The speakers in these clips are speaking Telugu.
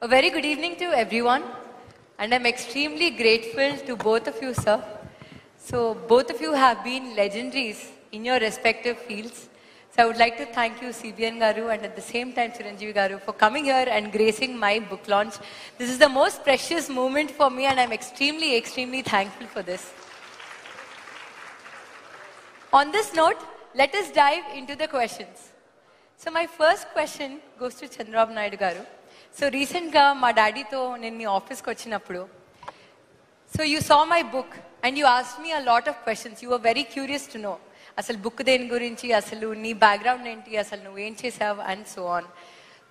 A very good evening to everyone, and I'm extremely grateful to both of you, sir. So, both of you have been legendaries in your respective fields. So, I would like to thank you, CBN Garu, and at the same time, Chiranjeevi Garu, for coming here and gracing my book launch. This is the most precious moment for me, and I'm extremely thankful for this. On this note, let us dive into the questions. So, my first question goes to Chandrababu Naidu Garu. So recently, my daddy to nenu mee office ku vachinappudu. So you saw my book and you asked me a lot of questions. You were very curious to know. Asalu book deni gurinchi, asalu nee background enti, asalu nu em chesavu and so on.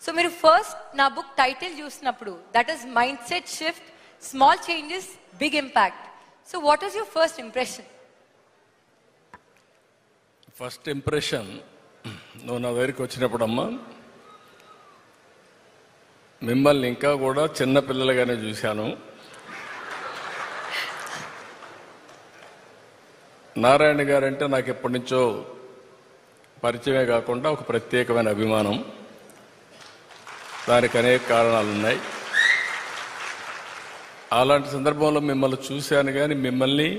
So meeru first na book title chusinapudu, that is Mindset Shift, Small Changes, Big Impact. So what was your first impression? First impression, no na దగ్గరికి వచ్చినప్పుడమ్మా మిమ్మల్ని ఇంకా కూడా చిన్న పిల్లలుగానే చూశాను. నారాయణ గారంటే నాకు ఎప్పటి నుంచో పరిచయమే కాకుండా ఒక ప్రత్యేకమైన అభిమానం. దానికి అనేక కారణాలు ఉన్నాయి. అలాంటి సందర్భంలో మిమ్మల్ని చూశాను, కానీ మిమ్మల్ని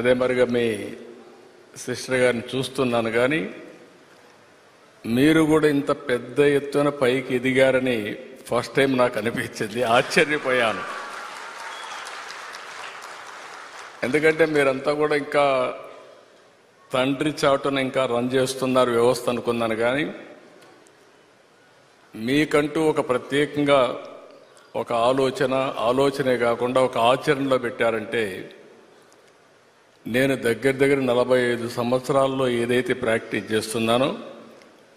అదే మరిగా మీ సిస్టర్ గారిని చూస్తున్నాను, కానీ మీరు కూడా ఇంత పెద్ద ఎత్తున పైకి ఎదిగారని ఫస్ట్ టైం నాకు అనిపించింది. ఆశ్చర్యపోయాను. ఎందుకంటే మీరంతా కూడా ఇంకా తండ్రి చాటున ఇంకా రన్ చేస్తున్నారు వ్యవస్థ అనుకున్నాను, కానీ మీకంటూ ఒక ప్రత్యేకంగా ఒక ఆలోచనే కాకుండా ఒక ఆచరణలో పెట్టారంటే, నేను దగ్గర 45 సంవత్సరాల్లో ఏదైతే ప్రాక్టీస్ చేస్తున్నానో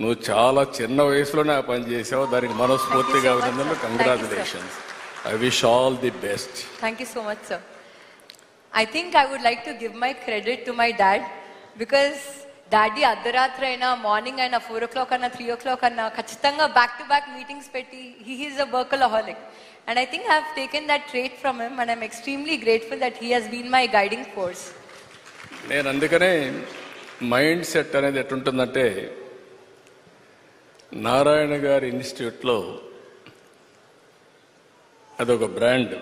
నువ్వు చాలా చిన్న వయసులోనే ఆ పని చేసావు. దానికి మనస్ఫూర్తిగా అభినందనలు. Congratulations. I wish all the best. Thank you so much, sir. I think I would like to give my credit to my dad, because daddy అర్ధరాత్రి అయినా మార్నింగ్ అయినా 4 o'clock అన్నా 3 o'clock అన్నా ఖచ్చితంగా బ్యాక్ టు బ్యాక్ మీటింగ్స్ పెట్టి he is a workaholic, and I think I have taken that trait from him, and I'm extremely grateful that he has been my guiding force. నేను అందుకనే మైండ్ సెట్ అనేది ఎట్టుంటుందంటే, నారాయణ గారి ఇన్స్టిట్యూట్లో అదొక బ్రాండ్.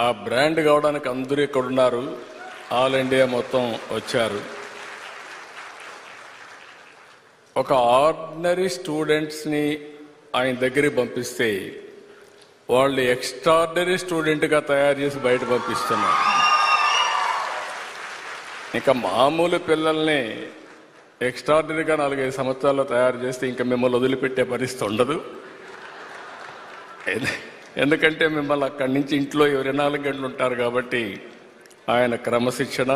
ఆ బ్రాండ్ కావడానికి అందరూ ఇక్కడ ఉన్నారు, ఆల్ ఇండియా మొత్తం వచ్చారు. ఒక ఆర్డినరీ స్టూడెంట్స్ని ఆయన దగ్గరికి పంపిస్తే వాళ్ళు ఎక్స్ట్రాడినరీ స్టూడెంట్గా తయారు చేసి బయట పంపిస్తున్నారు. ఇంకా మామూలు పిల్లల్ని ఎక్స్ట్రాడినరీగా 4-5 సంవత్సరాల్లో తయారు చేస్తే ఇంకా మిమ్మల్ని వదిలిపెట్టే పరిస్థితి ఉండదు. ఎందుకంటే మిమ్మల్ని అక్కడి నుంచి ఇంట్లో 24 గంటలు ఉంటారు కాబట్టి ఆయన క్రమశిక్షణ,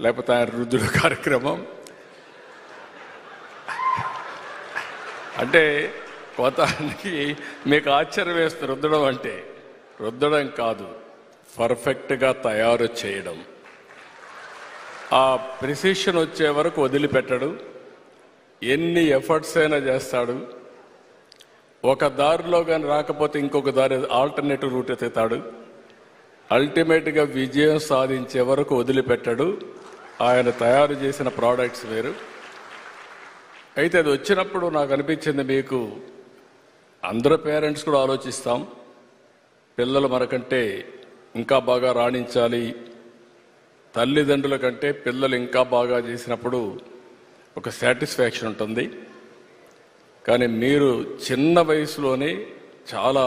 లేకపోతే ఆయన రుద్దుడు కార్యక్రమం, అంటే కొంతమందికి మీకు ఆశ్చర్యం వేస్తుంది. రుద్దడం అంటే రుద్దడం కాదు, పర్ఫెక్ట్గా తయారు చేయడం. ఆ ప్రిసిషన్ వచ్చే వరకు వదిలిపెట్టడు. ఎన్ని ఎఫర్ట్స్ అయినా చేస్తాడు. ఒక దారిలో కానీ రాకపోతే ఇంకొక దారి, ఆల్టర్నేటివ్ రూట్ ఎత్తుతాడు. అల్టిమేట్గా విజయం సాధించే వరకు వదిలిపెట్టాడు. ఆయన తయారు చేసిన ప్రోడక్ట్స్ వేరు. అయితే అది వచ్చినప్పుడు నాకు అనిపించింది, మీకు అందరూ పేరెంట్స్ కూడా ఆలోచిస్తాం, పిల్లలు మనకంటే ఇంకా బాగా రాణించాలి, తల్లిదండ్రుల కంటే పిల్లలు ఇంకా బాగా చేసినప్పుడు ఒక సాటిస్ఫాక్షన్ ఉంటుంది. కానీ మీరు చిన్న వయసులోనే చాలా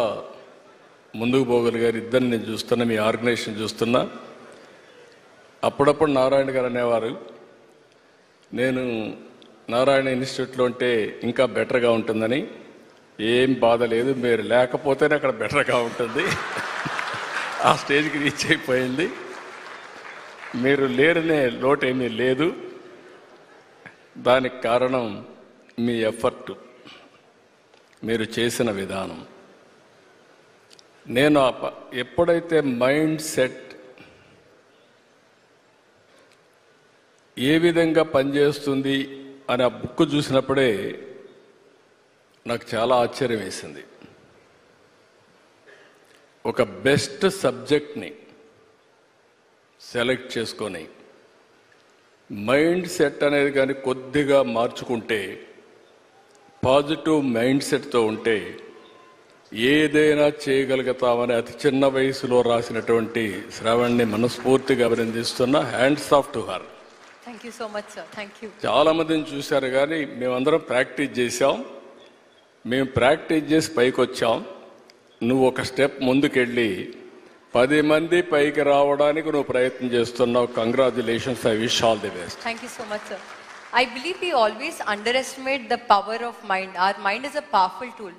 ముందుకు పోగలిగారు. ఇద్దరిని నేను చూస్తున్నా, మీ ఆర్గనైజేషన్ చూస్తున్నా. అప్పుడప్పుడు నారాయణ గారు అనేవారు, నేను నారాయణ ఇన్స్టిట్యూట్లో ఉంటే ఇంకా బెటర్గా ఉంటుందని. ఏం బాధ లేదు, మీరు లేకపోతేనే అక్కడ బెటర్గా ఉంటుంది. ఆ స్టేజ్కి రీచ్ అయిపోయింది. మీరు లేరనే లోటు ఏమీ లేదు. దానికి కారణం మీ ఎఫర్ట్, మీరు చేసిన విధానం. నేను ఎప్పుడైతే మైండ్ సెట్ ఏ విధంగా పనిచేస్తుంది అని ఆ బుక్ చూసినప్పుడే నాకు చాలా ఆశ్చర్యం వేసింది. ఒక బెస్ట్ సబ్జెక్ట్ని సెలెక్ట్ చేసుకొని మైండ్ సెట్ అనేది కానీ కొద్దిగా మార్చుకుంటే పాజిటివ్ మైండ్ సెట్తో ఉంటే ఏదైనా చేయగలుగుతామని అతి చిన్న వయసులో రాసినటువంటి శ్రావణ్ని మనస్ఫూర్తిగా అభినందిస్తున్నా. Hands off to her. Thank you so much sir. Thank you. చాలా మందిని చూశారు, కానీ మేమందరం ప్రాక్టీస్ చేశాం. మేము ప్రాక్టీస్ చేసి పైకి వచ్చాం. నువ్వు ఒక స్టెప్ ముందుకెళ్ళి 10 మంది పైకి రావడానికి నువ్వు ప్రయత్నం చేస్తున్నావు. Congratulations. I wish all the best. Thank you so much sir. I believe we always underestimate the power of mind. Our mind is a powerful tool.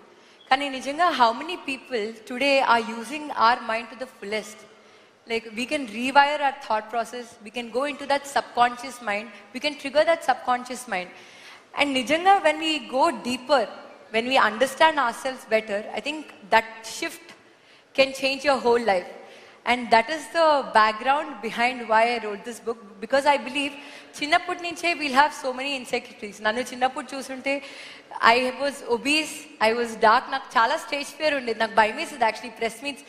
Kani nijanga, how many people today are using our mind to the fullest? Like, we can rewire our thought process. We can go into that subconscious mind. We can trigger that subconscious mind. And nijanga, when we go deeper, when we understand ourselves better, I think that shift can change your whole life. And that is the background behind why I wrote this book, because I believe చిన్నప్పటి నుంచే we'll have so many insecurities. నన్ను చిన్నప్పుడు చూసుంటే I was obese, I was dark, నాకు చాలా స్టేజ్ ఫియర్ ఉండేది. నాకు భయం వేసేది యాక్చువల్లీ ప్రెస్ మీట్స్.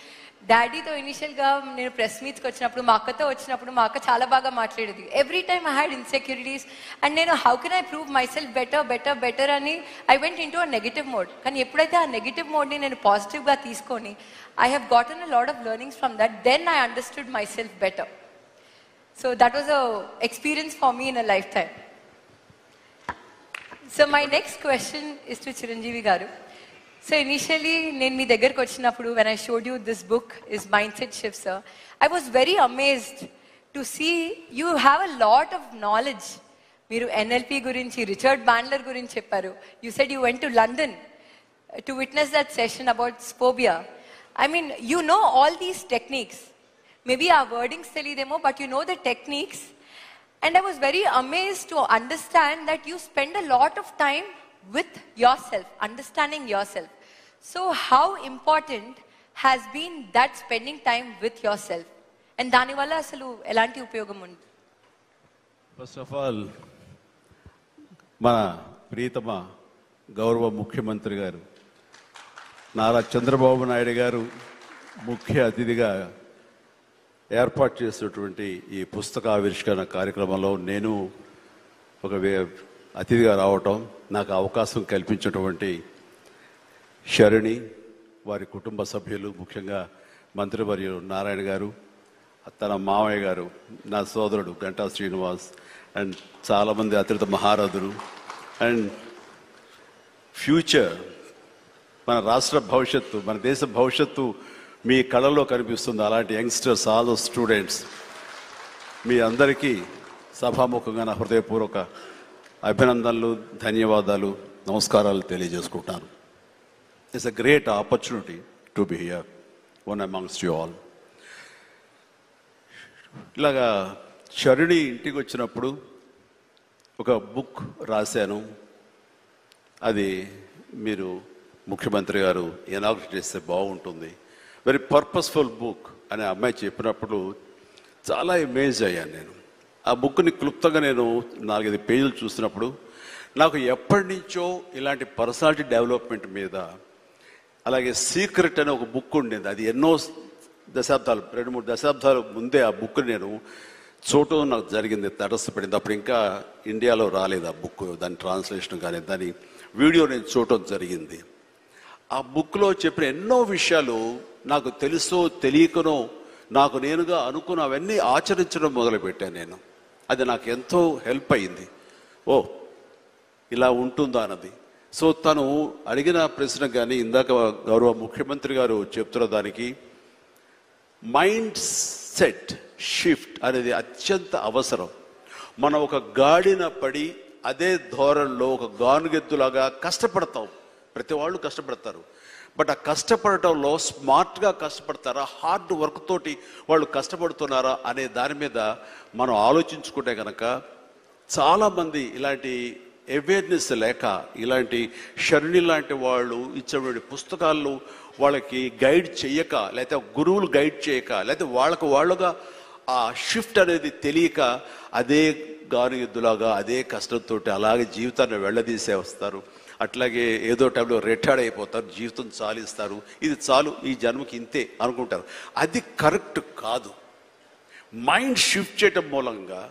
డాడీతో ఇనిషియల్గా నేను ప్రెస్ మీట్స్కి వచ్చినప్పుడు, మా అక్కతో వచ్చినప్పుడు మా అక్క చాలా బాగా మాట్లాడేది. Every time I had insecurities and నేను how can I prove myself better అని I went into a negative mode. కానీ ఎప్పుడైతే ఆ నెగిటివ్ మోడ్ని నేను పాజిటివ్గా తీసుకొని I have gotten a lot of learnings from that. Then I understood myself better. So that was a experience for me in a lifetime. So my next question is to Chiranjeevi Garu. So initially, నేను మీ దగ్గరకు వచ్చినప్పుడు, when I showed you this book is Mindset Shift, sir, I was very amazed to see you have a lot of knowledge. మీరు NLP గురించి, రిచర్డ్ బ్యాండ్లర్ గురించి చెప్పారు. You said you went to London to witness that session about phobia. I mean, you know all these techniques. Maybe our wordings telidemo, but you know the techniques. And I was very amazed to understand that you spend a lot of time with yourself, understanding yourself. So how important has been that spending time with yourself? And dani valla asalu elanti upayogam undi? First of all, mana ప్రియతమ గౌరవ ముఖ్యమంత్రి గారు నారా చంద్రబాబు నాయుడు గారు ముఖ్య అతిథిగా ఏర్పాటు చేసినటువంటి ఈ పుస్తక ఆవిష్కరణ కార్యక్రమంలో నేను ఒక అతిథిగా రావటం, నాకు అవకాశం కల్పించినటువంటి శరణి, వారి కుటుంబ సభ్యులు, ముఖ్యంగా మంత్రివర్యులు నారాయణ గారు, తన మామయ్య గారు, నా సోదరుడు గంటా శ్రీనివాస్, అండ్ చాలామంది అతిథి మహారథులు, అండ్ ఫ్యూచర్ మన రాష్ట్ర భవిష్యత్తు, మన దేశ భవిష్యత్తు మీ కళల్లో కనిపిస్తుంది. అలాంటి యంగ్స్టర్స్, ఆల్ ద స్టూడెంట్స్, మీ అందరికీ సభాముఖంగా నా హృదయపూర్వక అభినందనలు, ధన్యవాదాలు, నమస్కారాలు తెలియజేసుకుంటాను. It's a great opportunity to be here one amongst you all. ఇలాగా శరుణి ఇంటికి వచ్చినప్పుడు ఒక బుక్ రాశాను. అది మీరు ముఖ్యమంత్రి గారు ఇనాగ్రేట్ చేస్తే బాగుంటుంది, వెరీ పర్పస్ఫుల్ బుక్ అని అమ్మాయి చెప్పినప్పుడు చాలా అమేజ్ అయ్యాను నేను. ఆ బుక్ని క్లుప్తంగా నేను 4-5 పేజీలు చూసినప్పుడు నాకు ఎప్పటి నుంచో ఇలాంటి పర్సనాలిటీ డెవలప్మెంట్ మీద, అలాగే సీక్రెట్ అనే ఒక బుక్ ఉండేది. అది ఎన్నో దశాబ్దాలు, 2-3 దశాబ్దాల ముందే ఆ బుక్ నేను చూడటం నాకు జరిగింది, తటస్థపడింది. అప్పుడు ఇంకా ఇండియాలో రాలేదు ఆ బుక్, దాని ట్రాన్స్లేషన్ కానీ దాని వీడియో నేను చూడటం జరిగింది. ఆ బుక్లో చెప్పిన ఎన్నో విషయాలు నాకు తెలుసో తెలియకనో నాకు నేనుగా అనుకున్న అవన్నీ ఆచరించడం మొదలుపెట్టాను నేను. అది నాకు ఎంతో హెల్ప్ అయింది. ఓ ఇలా ఉంటుందా అన్నది. సో తను అడిగిన ప్రశ్న కానీ ఇందాక గౌరవ ముఖ్యమంత్రి గారు చెప్తున్న దానికి మైండ్ సెట్ షిఫ్ట్ అనేది అత్యంత అవసరం. మనం ఒక గాడిన పడి అదే ధోరణిలో ఒక గానుగెద్దులాగా కష్టపడతాం. ప్రతి వాళ్ళు కష్టపడతారు. బట్ ఆ కష్టపడటంలో స్మార్ట్గా కష్టపడతారా, హార్డ్ వర్క్ తోటి వాళ్ళు కష్టపడుతున్నారా అనే దాని మీద మనం ఆలోచించుకుంటే కనుక చాలామంది ఇలాంటి అవేర్నెస్ లేక, ఇలాంటి శరణి లాంటి వాళ్ళు ఇచ్చేటువంటి పుస్తకాలు వాళ్ళకి గైడ్ చేయక, లేకపోతే గురువులు గైడ్ చేయక, లేకపోతే వాళ్ళుగా ఆ షిఫ్ట్ అనేది తెలియక అదే గానుగెద్దులాగా అదే కష్టంతో అలాగే జీవితాన్ని వెళ్ళదీసే వస్తారు. అట్లాగే ఏదో టైంలో రిటైర్డ్ అయిపోతారు, జీవితం చాలిస్తారు, ఇది చాలు ఈ జన్మకి ఇంతే అనుకుంటారు. అది కరెక్ట్ కాదు. మైండ్ షిఫ్ట్ చేయటం మూలంగా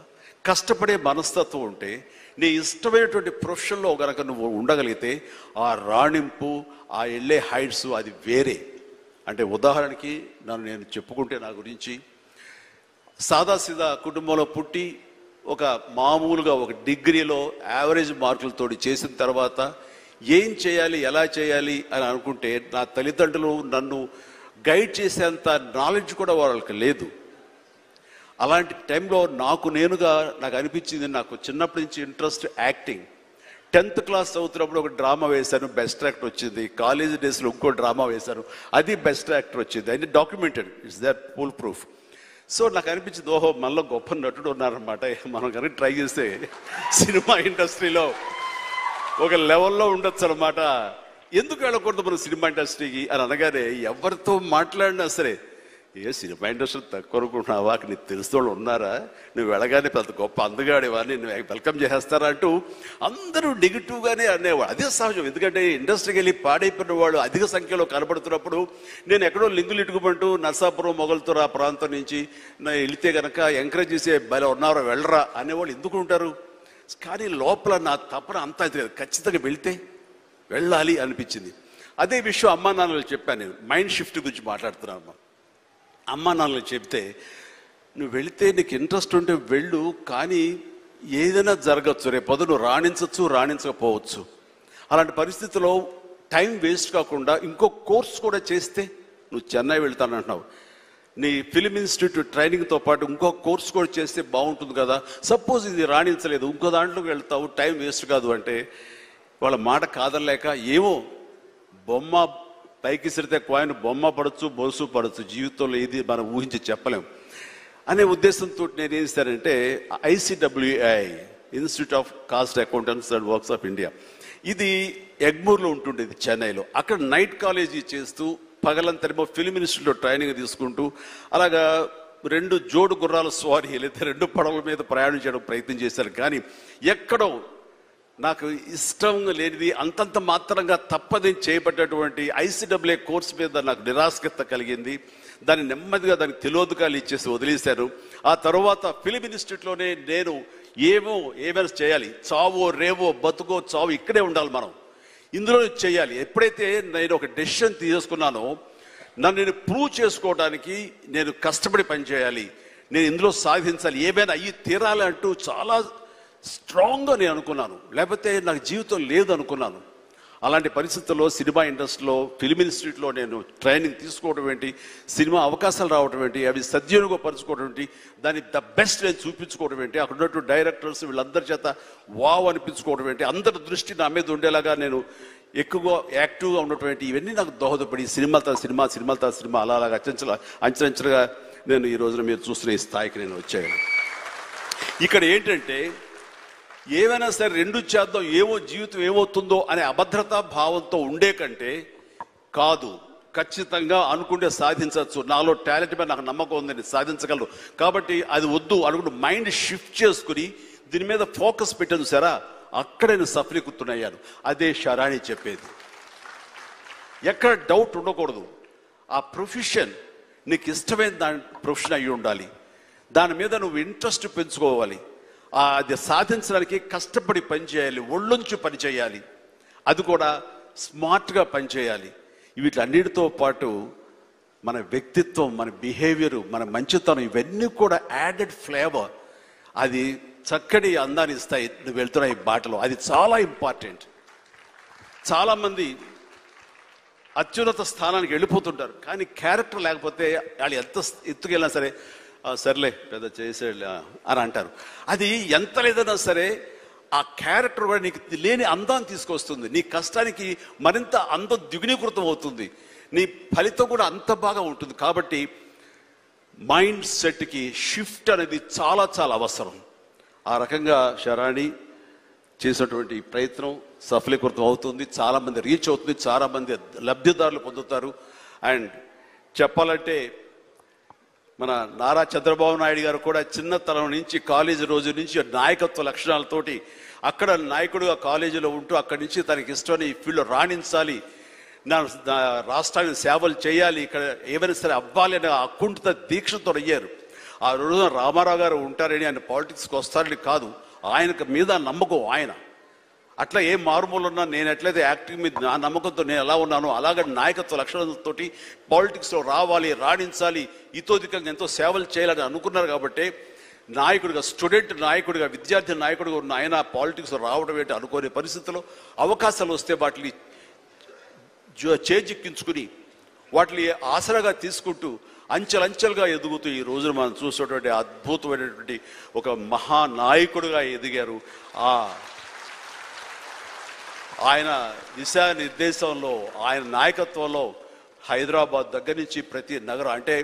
కష్టపడే మనస్తత్వం ఉంటే నీ ఇష్టమైనటువంటి ప్రొఫెషన్లో కనుక నువ్వు ఉండగలిగితే ఆ రాణింపు, ఆ వెళ్ళే హైట్స్ అది వేరే. అంటే ఉదాహరణకి నేను చెప్పుకుంటే నా గురించి సాదాసీదా కుటుంబంలో పుట్టి ఒక మామూలుగా ఒక డిగ్రీలో యావరేజ్ మార్కులతో చేసిన తర్వాత ఏం చేయాలి, ఎలా చేయాలి అని అనుకుంటే నా తల్లిదండ్రులు నన్ను గైడ్ చేసేంత నాలెడ్జ్ కూడా వాళ్ళకి లేదు. అలాంటి టైంలో నాకు అనిపించింది, నాకు చిన్నప్పటి నుంచి ఇంట్రెస్ట్ యాక్టింగ్. 10th క్లాస్ చదువుతున్నప్పుడు ఒక డ్రామా వేశాను, బెస్ట్ యాక్టర్ వచ్చింది. కాలేజ్ డేస్లో ఇంకో డ్రామా వేశాను, అది బెస్ట్ యాక్టర్ వచ్చింది. అది documented, it's that full proof. So నాకు అనిపించింది, ఓహో మనలో గొప్ప నటుడు ఉన్నారనమాట, మనం కనుక ట్రై చేస్తే సినిమా ఇండస్ట్రీలో ఒక లెవెల్లో ఉండొచ్చు అనమాట. ఎందుకు వెళ్ళకూడదు మనం సినిమా ఇండస్ట్రీకి అని అనగానే ఎవరితో మాట్లాడినా సరే, సినిమా ఇండస్ట్రీ తక్కువ అనుకుంటున్నావా, నీకు తెలిసిన వాళ్ళు ఉన్నారా, నువ్వు వెళ్ళగానే పెద్ద గొప్ప అందగాడేవా, నేను వెల్కమ్ చేసేస్తారా అంటూ అందరూ నెగిటివ్గానే అనేవాడు. అదే సహజం, ఎందుకంటే ఇండస్ట్రీకి వెళ్ళి పాడైపోయిన వాళ్ళు అధిక సంఖ్యలో కనబడుతున్నప్పుడు నేను ఎక్కడో లింగులు ఇటుకుమంటూ నర్సాపురం మొగల్తూరు ఆ ప్రాంతం నుంచి వెళితే కనుక ఎంకరేజ్ చేసే భలే ఉన్నారో వెళ్ళరా అనేవాళ్ళు ఎందుకు ఉంటారు. కానీ లోపల నా తపన అంతా ఖచ్చితంగా వెళ్ళాలి అనిపించింది. అదే విషయం అమ్మా నాన్నలు చెప్పాను. నేను మైండ్ షిఫ్ట్ గురించి మాట్లాడుతున్నాను. అమ్మా నాన్నలు చెప్తే, నువ్వు వెళితే నీకు ఇంట్రెస్ట్ ఉంటే వెళ్ళు, కానీ ఏదైనా జరగచ్చు, రేపొద్దు నువ్వు రాణించకపోవచ్చు. అలాంటి పరిస్థితిలో టైం వేస్ట్ కాకుండా ఇంకో కోర్స్ కూడా చేస్తే, నువ్వు చెన్నై వెళ్తానంటున్నావు, నీ ఫిలిం ఇన్స్టిట్యూట్ ట్రైనింగ్తో పాటు ఇంకో కోర్స్ కూడా చేస్తే బాగుంటుంది కదా. సపోజ్ ఇది రాణించలేదు, ఇంకో దాంట్లోకి వెళ్తావు, టైం వేస్ట్ కాదు అంటే వాళ్ళ మాట కాదనలేక, ఏమో బొమ్మ పైకి సిరితే కాయిన్ బొమ్మ పడచ్చు, బొలుసు పడచ్చు, జీవితంలో ఏది మనం ఊహించి చెప్పలేం అనే ఉద్దేశంతో నేను ఏం చేశానంటే, ICWI institute of cost accountants and works of India, ఇది ఎగ్మూర్లో ఉంటుండేది చెన్నైలో. అక్కడ నైట్ కాలేజీ చేస్తూ పగలంతరేమో ఫిలిం ఇన్స్టిట్యూట్లో ట్రైనింగ్ తీసుకుంటూ అలాగా 2 జోడు గుర్రాల స్వారీ లేదా 2 పడవల మీద ప్రయాణం చేయడం ప్రయత్నం చేశాను. కానీ ఎక్కడో నాకు ఇష్టం లేనిది, అంతంత మాత్రంగా తప్పదని చేయబడ్డటువంటి ICWI కోర్సు మీద నాకు నిరాశక్త కలిగింది. దాన్ని నెమ్మదిగా దానికి తెలియదుకాలు ఇచ్చేసి వదిలేశాను. ఆ తర్వాత ఫిలిం ఇన్స్టిట్యూట్లోనే నేను ఏమైనా చేయాలి, చావో రేవో బతుకో చావు ఇక్కడే ఉండాలి, మనం ఇందులో చేయాలి. ఎప్పుడైతే నేను ఒక డెసిషన్ తీసుకున్నానో, నన్ను నేను ప్రూవ్ చేసుకోవడానికి నేను కష్టపడి పనిచేయాలి, నేను ఇందులో సాధించాలి, ఏమైనా అయ్యి తీరాలి అంటూ చాలా స్ట్రాంగ్గా నేను అనుకున్నాను. లేకపోతే నాకు జీవితం లేదు అనుకున్నాను. అలాంటి పరిస్థితుల్లో సినిమా ఇండస్ట్రీలో ఫిలిం ఇన్స్టిట్యూట్లో నేను ట్రైనింగ్ తీసుకోవడం ఏంటి, సినిమా అవకాశాలు రావడం ఏంటి, అవి సద్వినియోగపరచుకోవడం ఏంటి, దాన్ని ద బెస్ట్ నేను చూపించుకోవడం ఏంటి, అక్కడ ఉన్నటువంటి డైరెక్టర్స్ వీళ్ళందరి చేత వావ్ అనిపించుకోవడం ఏంటి, అందరి దృష్టి నా మీద ఉండేలాగా నేను ఎక్కువగా యాక్టివ్గా ఉన్నటువంటి ఇవన్నీ నాకు దోహదపడి సినిమాలతో సినిమా అలాగా అంచెలంచెలుగా నేను ఈ రోజున మీరు చూస్తున్న ఈ స్థాయికి నేను వచ్చాను. ఇక్కడ ఏంటంటే, ఏమైనా సరే 2 చేద్దాం, జీవితం ఏమవుతుందో అనే అభద్రతా భావంతో ఉండే కంటే, కాదు ఖచ్చితంగా అనుకుంటే సాధించవచ్చు, నాలో టాలెంట్ మీద నాకు నమ్మకం ఉందని సాధించగలరు, కాబట్టి అది వద్దు అనుకుంటూ మైండ్ షిఫ్ట్ చేసుకుని దీని మీద ఫోకస్ పెట్టాను సరా, అక్కడ నేను సఫలీకృతుడయ్యాను. అదే శరాణి చెప్పేది. ఎక్కడ డౌట్ ఉండకూడదు. ఆ ప్రొఫెషన్ నీకు ఇష్టమైన ప్రొఫెషన్ అయ్యి ఉండాలి, దాని మీద నువ్వు ఇంట్రెస్ట్ పెంచుకోవాలి, అది సాధించడానికి కష్టపడి పనిచేయాలి, ఒళ్ళొంచి పనిచేయాలి, అది కూడా స్మార్ట్గా పనిచేయాలి. వీటన్నిటితో పాటు మన వ్యక్తిత్వం, మన బిహేవియర్, మన మంచితనం, ఇవన్నీ కూడా యాడెడ్ ఫ్లేవర్, అది చక్కటి అందాన్ని ఇస్తాయి నువ్వు వెళ్తున్న ఈ బాటలో. అది చాలా ఇంపార్టెంట్. చాలామంది అత్యున్నత స్థానానికి వెళ్ళిపోతుంటారు, కానీ క్యారెక్టర్ లేకపోతే వాళ్ళు ఎంత ఎత్తుకెళ్ళినా సరే సర్లే పెద్ద చేసేళ్ళ అని అంటారు. అది ఎంత లేదన్నా సరే ఆ క్యారెక్టర్ కూడా నీకు లేని అందాన్ని తీసుకొస్తుంది. నీ కష్టానికి మరింత అందం ద్విగుణీకృతం అవుతుంది, నీ ఫలితం కూడా అంత బాగా ఉంటుంది. కాబట్టి మైండ్ సెట్కి షిఫ్ట్ అనేది చాలా చాలా అవసరం. ఆ రకంగా శరాణి చేసినటువంటి ప్రయత్నం సఫలీకృతం అవుతుంది, చాలామంది రీచ్ అవుతుంది, చాలామంది లబ్ధిదారులు పొందుతారు. అండ్ చెప్పాలంటే మన నారా చంద్రబాబు నాయుడు గారు కూడా చిన్నతనం నుంచి కాలేజీ రోజు నుంచి నాయకత్వ లక్షణాలతోటి అక్కడ నాయకుడుగా కాలేజీలో ఉంటూ అక్కడి నుంచి తనకి ఇష్టమని ఈ ఫీల్డ్లో రాణించాలి, నా రాష్ట్రానికి సేవలు చేయాలి, ఇక్కడ ఏమైనా సరే అవ్వాలి అనే అకుంఠిత దీక్షతో అయ్యారు. ఆ రోజున రామారావు గారు ఉంటారని ఆయన పాలిటిక్స్కి వస్తారని కాదు, ఆయనకు మీద నమ్మకం ఆయన. అట్లా ఏ మారుమూలు ఉన్నా నేను ఎట్లయితే యాక్టింగ్ మీద నా నమ్మకంతో నేను ఎలా ఉన్నానో అలాగే నాయకత్వ లక్షణాలతోటి పాలిటిక్స్లో రావాలి, రాణించాలి, ఇతోధికంగా ఎంతో సేవలు చేయాలని అనుకున్నారు. కాబట్టి నాయకుడిగా, స్టూడెంట్ నాయకుడిగా, విద్యార్థి నాయకుడిగా ఉన్న ఆయన పాలిటిక్స్లో రావడం ఏంటి అనుకోని పరిస్థితుల్లో అవకాశాలు వస్తే వాటిని చేజిక్కించుకుని వాటిని ఆసరాగా తీసుకుంటూ అంచెలంచెలుగా ఎదుగుతూ ఈ రోజున మనం చూసేటువంటి అద్భుతమైనటువంటి ఒక మహానాయకుడిగా ఎదిగారు. ఆయన దిశానిర్దేశంలో, ఆయన నాయకత్వంలో హైదరాబాద్ దగ్గర నుంచి ప్రతి నగరం, అంటే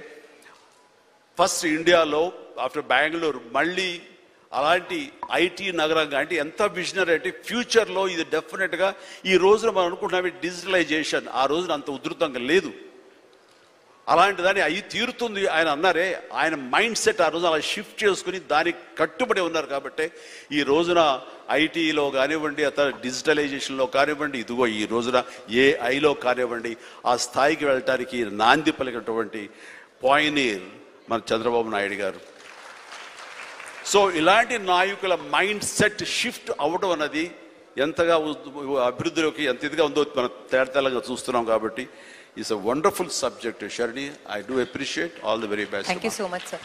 ఫస్ట్ ఇండియాలో ఆఫ్టర్ బెంగళూరు మళ్ళీ అలాంటి ఐటీ నగరంగా, అంటే ఎంత విజనరీ అంటే ఫ్యూచర్లో ఇది డెఫినెట్గా ఈ రోజున మనం అనుకుంటున్నాం డిజిటలైజేషన్ ఆ రోజున అంత ఉధృతంగా లేదు, అలాంటి దాన్ని అయ్యి తీరుతుంది ఆయన అన్నారే. ఆయన మైండ్ సెట్ ఆ రోజు అలా షిఫ్ట్ చేసుకుని దానికి కట్టుబడి ఉన్నారు. కాబట్టి ఈ రోజున ఐటీలో కానివ్వండి, అతను డిజిటలైజేషన్లో కానివ్వండి, ఇదిగో ఈ రోజున ఏఐలో కానివ్వండి, ఆ స్థాయికి వెళ్ళటానికి నాంది పలికినటువంటి పాయనీర్ మన చంద్రబాబు నాయుడు గారు. సో ఇలాంటి నాయకుల మైండ్ సెట్ షిఫ్ట్ అవ్వడం అన్నది ఎంతగా అభివృద్ధిలోకి ఎంత ఇదిగా ఉందో మనం తేటతెల్లంగా చూస్తున్నాం. కాబట్టి it's a wonderful subject, Sharini. I do appreciate. All the very best. Thank you so much, sir.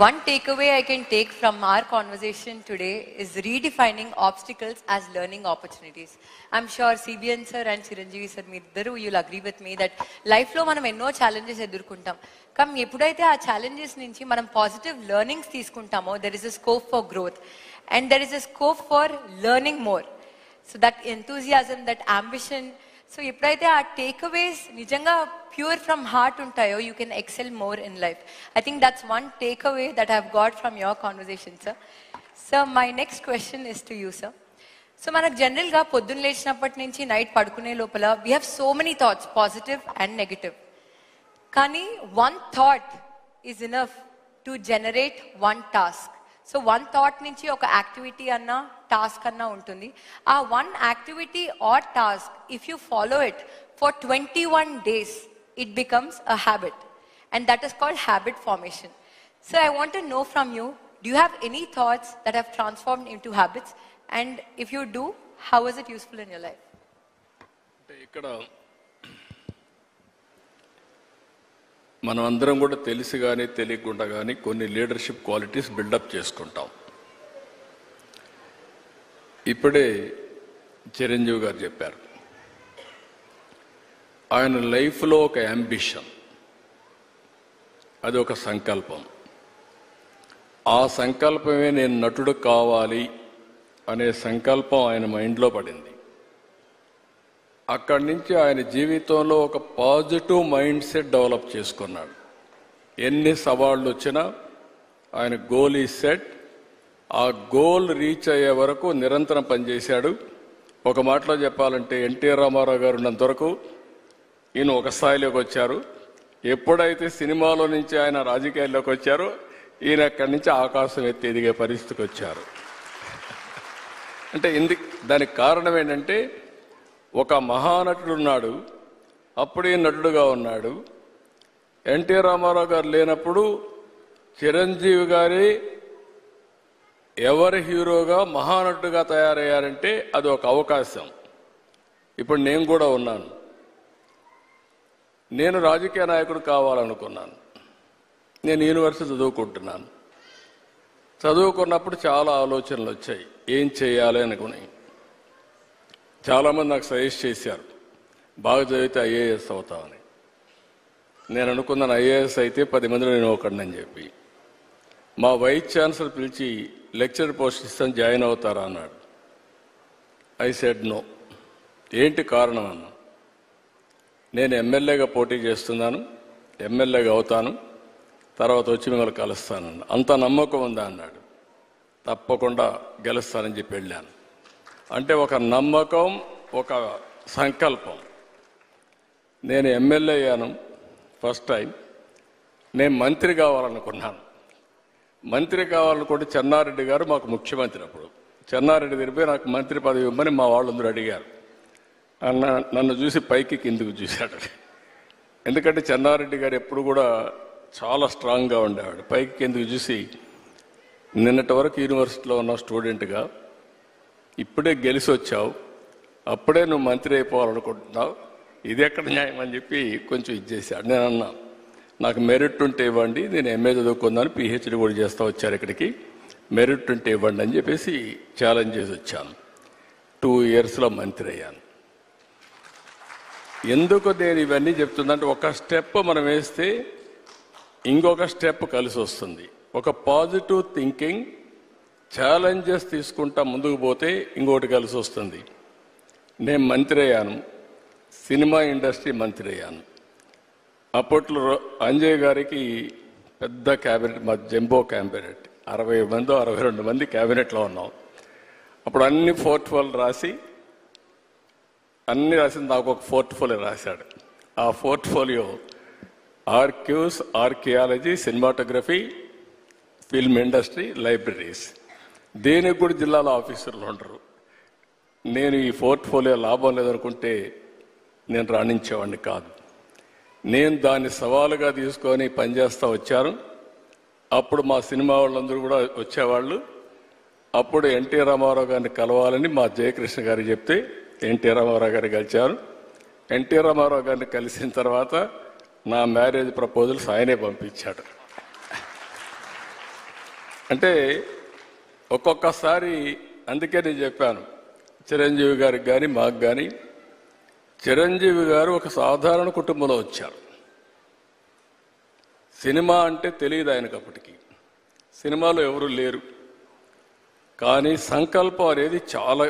One takeaway I can take from our conversation today is redefining obstacles as learning opportunities. I'm sure CBN sir and Chiranjeevi sir, you'll agree with me that life lo manam enno challenges edurkuntam. Kam eppudaithe aa challenges nunchi manam positive learnings teeskuntamo, there is a scope for growth and there is a scope for learning more. So that enthusiasm, that ambition, so ఎప్పుడైతే ఆ టేక్అవేస్ నిజంగా ప్యూర్ ఫ్రమ్ హార్ట్ ఉంటాయో you can excel more in life. I think that's one takeaway that I have got from your conversation sir. Sir my next question is to you sir. So మనకు జనరల్గా పొద్దున్న లేచినప్పటి నుంచి నైట్ పడుకునే లోపల we have so many thoughts, positive and negative. కానీ one thought is enough to generate one task. So one thought నుంచి ఒక యాక్టివిటీ అన్నా టాస్క్ అన్నా ఉంటుంది. ఆ one activity are task if you follow it for 21 days it becomes a habit and that is called habit formation. So I want to know from you, do you have any thoughts that have transformed into habits, and if you do, how is it useful in your life? ఇక్కడ మనం అందరం కూడా తెలిసి కానీ తెలియకుండా కానీ కొన్ని లీడర్షిప్ క్వాలిటీస్ బిల్డప్ చేసుకుంటాం. ఇప్పుడే చిరంజీవి గారు చెప్పారు, ఆయన లైఫ్లో ఒక అంబిషన్, అది ఒక సంకల్పం. ఆ సంకల్పమే నేను నటుడు కావాలి అనే సంకల్పం ఆయన మైండ్లో పడింది. అక్కడి నుంచి ఆయన జీవితంలో ఒక పాజిటివ్ మైండ్ సెట్ డెవలప్ చేసుకున్నాడు. ఎన్ని సవాళ్ళు వచ్చినా ఆయన గోల్ ఈ సెట్, ఆ గోల్ రీచ్ అయ్యే వరకు నిరంతరం పనిచేశాడు. ఒక మాటలో చెప్పాలంటే ఎన్టీఆర్ రామారావు గారు ఉన్నంత వరకు ఈయన ఒక స్థాయిలోకి వచ్చారు. ఎప్పుడైతే సినిమాలో నుంచి ఆయన రాజకీయాల్లోకి వచ్చారో ఈయన అక్కడి నుంచి ఆకాశం ఎత్తి ఎదిగే పరిస్థితికి వచ్చారు. అంటే దానికి కారణం ఏంటంటే ఒక మహానటుడు ఉన్నాడు, అప్పుడే నటుడుగా ఉన్నాడు. ఎన్టీఆర్ రామారావు గారు లేనప్పుడు చిరంజీవి గారి ఎవరి హీరోగా మహానటుడుగా తయారయ్యారంటే అది ఒక అవకాశం. ఇప్పుడు నేను కూడా ఉన్నాను. నేను రాజకీయ నాయకుడు కావాలనుకున్నాను. నేను యూనివర్సిటీ చదువుకుంటున్నాను. చదువుకున్నప్పుడు చాలా ఆలోచనలు వచ్చాయి, ఏం చేయాలి అనుకుని. చాలామంది నాకు సజెస్ట్ చేశారు, బాగా చదివితే ఐఏఎస్ అవుతామని. నేను అనుకున్నాను ఐఏఎస్ అయితే 10 మందిలో నేను ఒకడిని చెప్పి. మా వైస్ ఛాన్సలర్ పిలిచి లెక్చర్ పోస్ట్ ఇస్తాను, జాయిన్ అవుతారా అన్నాడు. I said no. ఏంటి కారణం అన్నా, నేను ఎమ్మెల్యేగా పోటీ చేస్తున్నాను, ఎమ్మెల్యేగా అవుతాను, తర్వాత వచ్చి మిమ్మల్ని కలుస్తానన్న. అంత నమ్మకం ఉందా అన్నాడు. తప్పకుండా గెలుస్తానని చెప్పి వెళ్ళాను. అంటే ఒక నమ్మకం, ఒక సంకల్పం. నేను ఎమ్మెల్యే అయ్యాను ఫస్ట్ టైం. నేను మంత్రి కావాలనుకున్నాను. మంత్రి కావాలనుకుంటే చెన్నారెడ్డి గారు మాకు ముఖ్యమంత్రి. అప్పుడు చెన్నారెడ్డి తిరిగిపోయి నాకు మంత్రి పదవి ఇవ్వమని మా వాళ్ళందరూ అడిగారు. నన్ను చూసి పైకి కిందికి చూశాడు. ఎందుకంటే చెన్నారెడ్డి గారు ఎప్పుడు కూడా చాలా స్ట్రాంగ్గా ఉండేవాడు. పైకి కిందికి చూసి నిన్నటి వరకు యూనివర్సిటీలో ఉన్న స్టూడెంట్గా ఇప్పుడే గెలిచి వచ్చావు, అప్పుడే నువ్వు మంత్రి అయిపోవాలనుకుంటున్నావు, ఇది ఎక్కడ న్యాయం అని చెప్పి కొంచెం ఇచ్చేసాడు. నేను అన్నా, నాకు మెరిట్ ఉంటే ఇవ్వండి, నేను ఎంఏ చదువుకుందాను, పిహెచ్డి కూడా చేస్తూ వచ్చారు ఇక్కడికి, మెరిట్ ఉంటే ఇవ్వండి అని చెప్పేసి ఛాలెంజ్ చేసి వచ్చాను. 2 ఇయర్స్లో మంత్రి అయ్యాను. ఎందుకు నేను ఇవన్నీ చెప్తుందంటే, ఒక స్టెప్ మనం వేస్తే ఇంకొక స్టెప్ కలిసి వస్తుంది. ఒక పాజిటివ్ థింకింగ్, ఛాలెంజెస్ తీసుకుంటా ముందుకు పోతే ఇంకోటి కలిసి వస్తుంది. నేను మంత్రి అయ్యాను, సినిమా ఇండస్ట్రీ మంత్రి అయ్యాను. అప్పట్లో అంజయ్ గారికి పెద్ద క్యాబినెట్, మా జంబో క్యాబినెట్, 60 మందో 62 మంది క్యాబినెట్లో ఉన్నాం. అప్పుడు అన్ని పోర్ట్ఫోలియో రాసి నాకు ఒక పోర్ట్ఫోలియో రాశాడు. ఆ portfolio archives, archaeology, cinematography, film industry, libraries. దేనికి కూడా జిల్లాలో ఆఫీసర్లు ఉండరు. నేను ఈ పోర్ట్ఫోలియో లాభం లేదనుకుంటే నేను రాణించేవాడిని కాదు. నేను దాన్ని సవాలుగా తీసుకొని పనిచేస్తూ వచ్చాను. అప్పుడు మా సినిమా వాళ్ళందరూ కూడా వచ్చేవాళ్ళు. అప్పుడు ఎన్టీ రామారావు గారిని కలవాలని మా జయకృష్ణ గారు చెప్తే ఎన్టీ రామారావు గారిని కలిశారు. ఎన్టీ రామారావు గారిని కలిసిన తర్వాత నా మ్యారేజ్ ప్రపోజల్స్ ఆయనే పంపించాడు. అంటే ఒక్కొక్కసారి, అందుకే నేను చెప్పాను చిరంజీవి గారికి కానీ మాకు కానీ, చిరంజీవి గారు ఒక సాధారణ కుటుంబంలో వచ్చారు. సినిమా అంటే తెలియదు ఆయనకు అప్పటికి, సినిమాలో ఎవరు లేరు. కానీ సంకల్పం అనేది చాలా,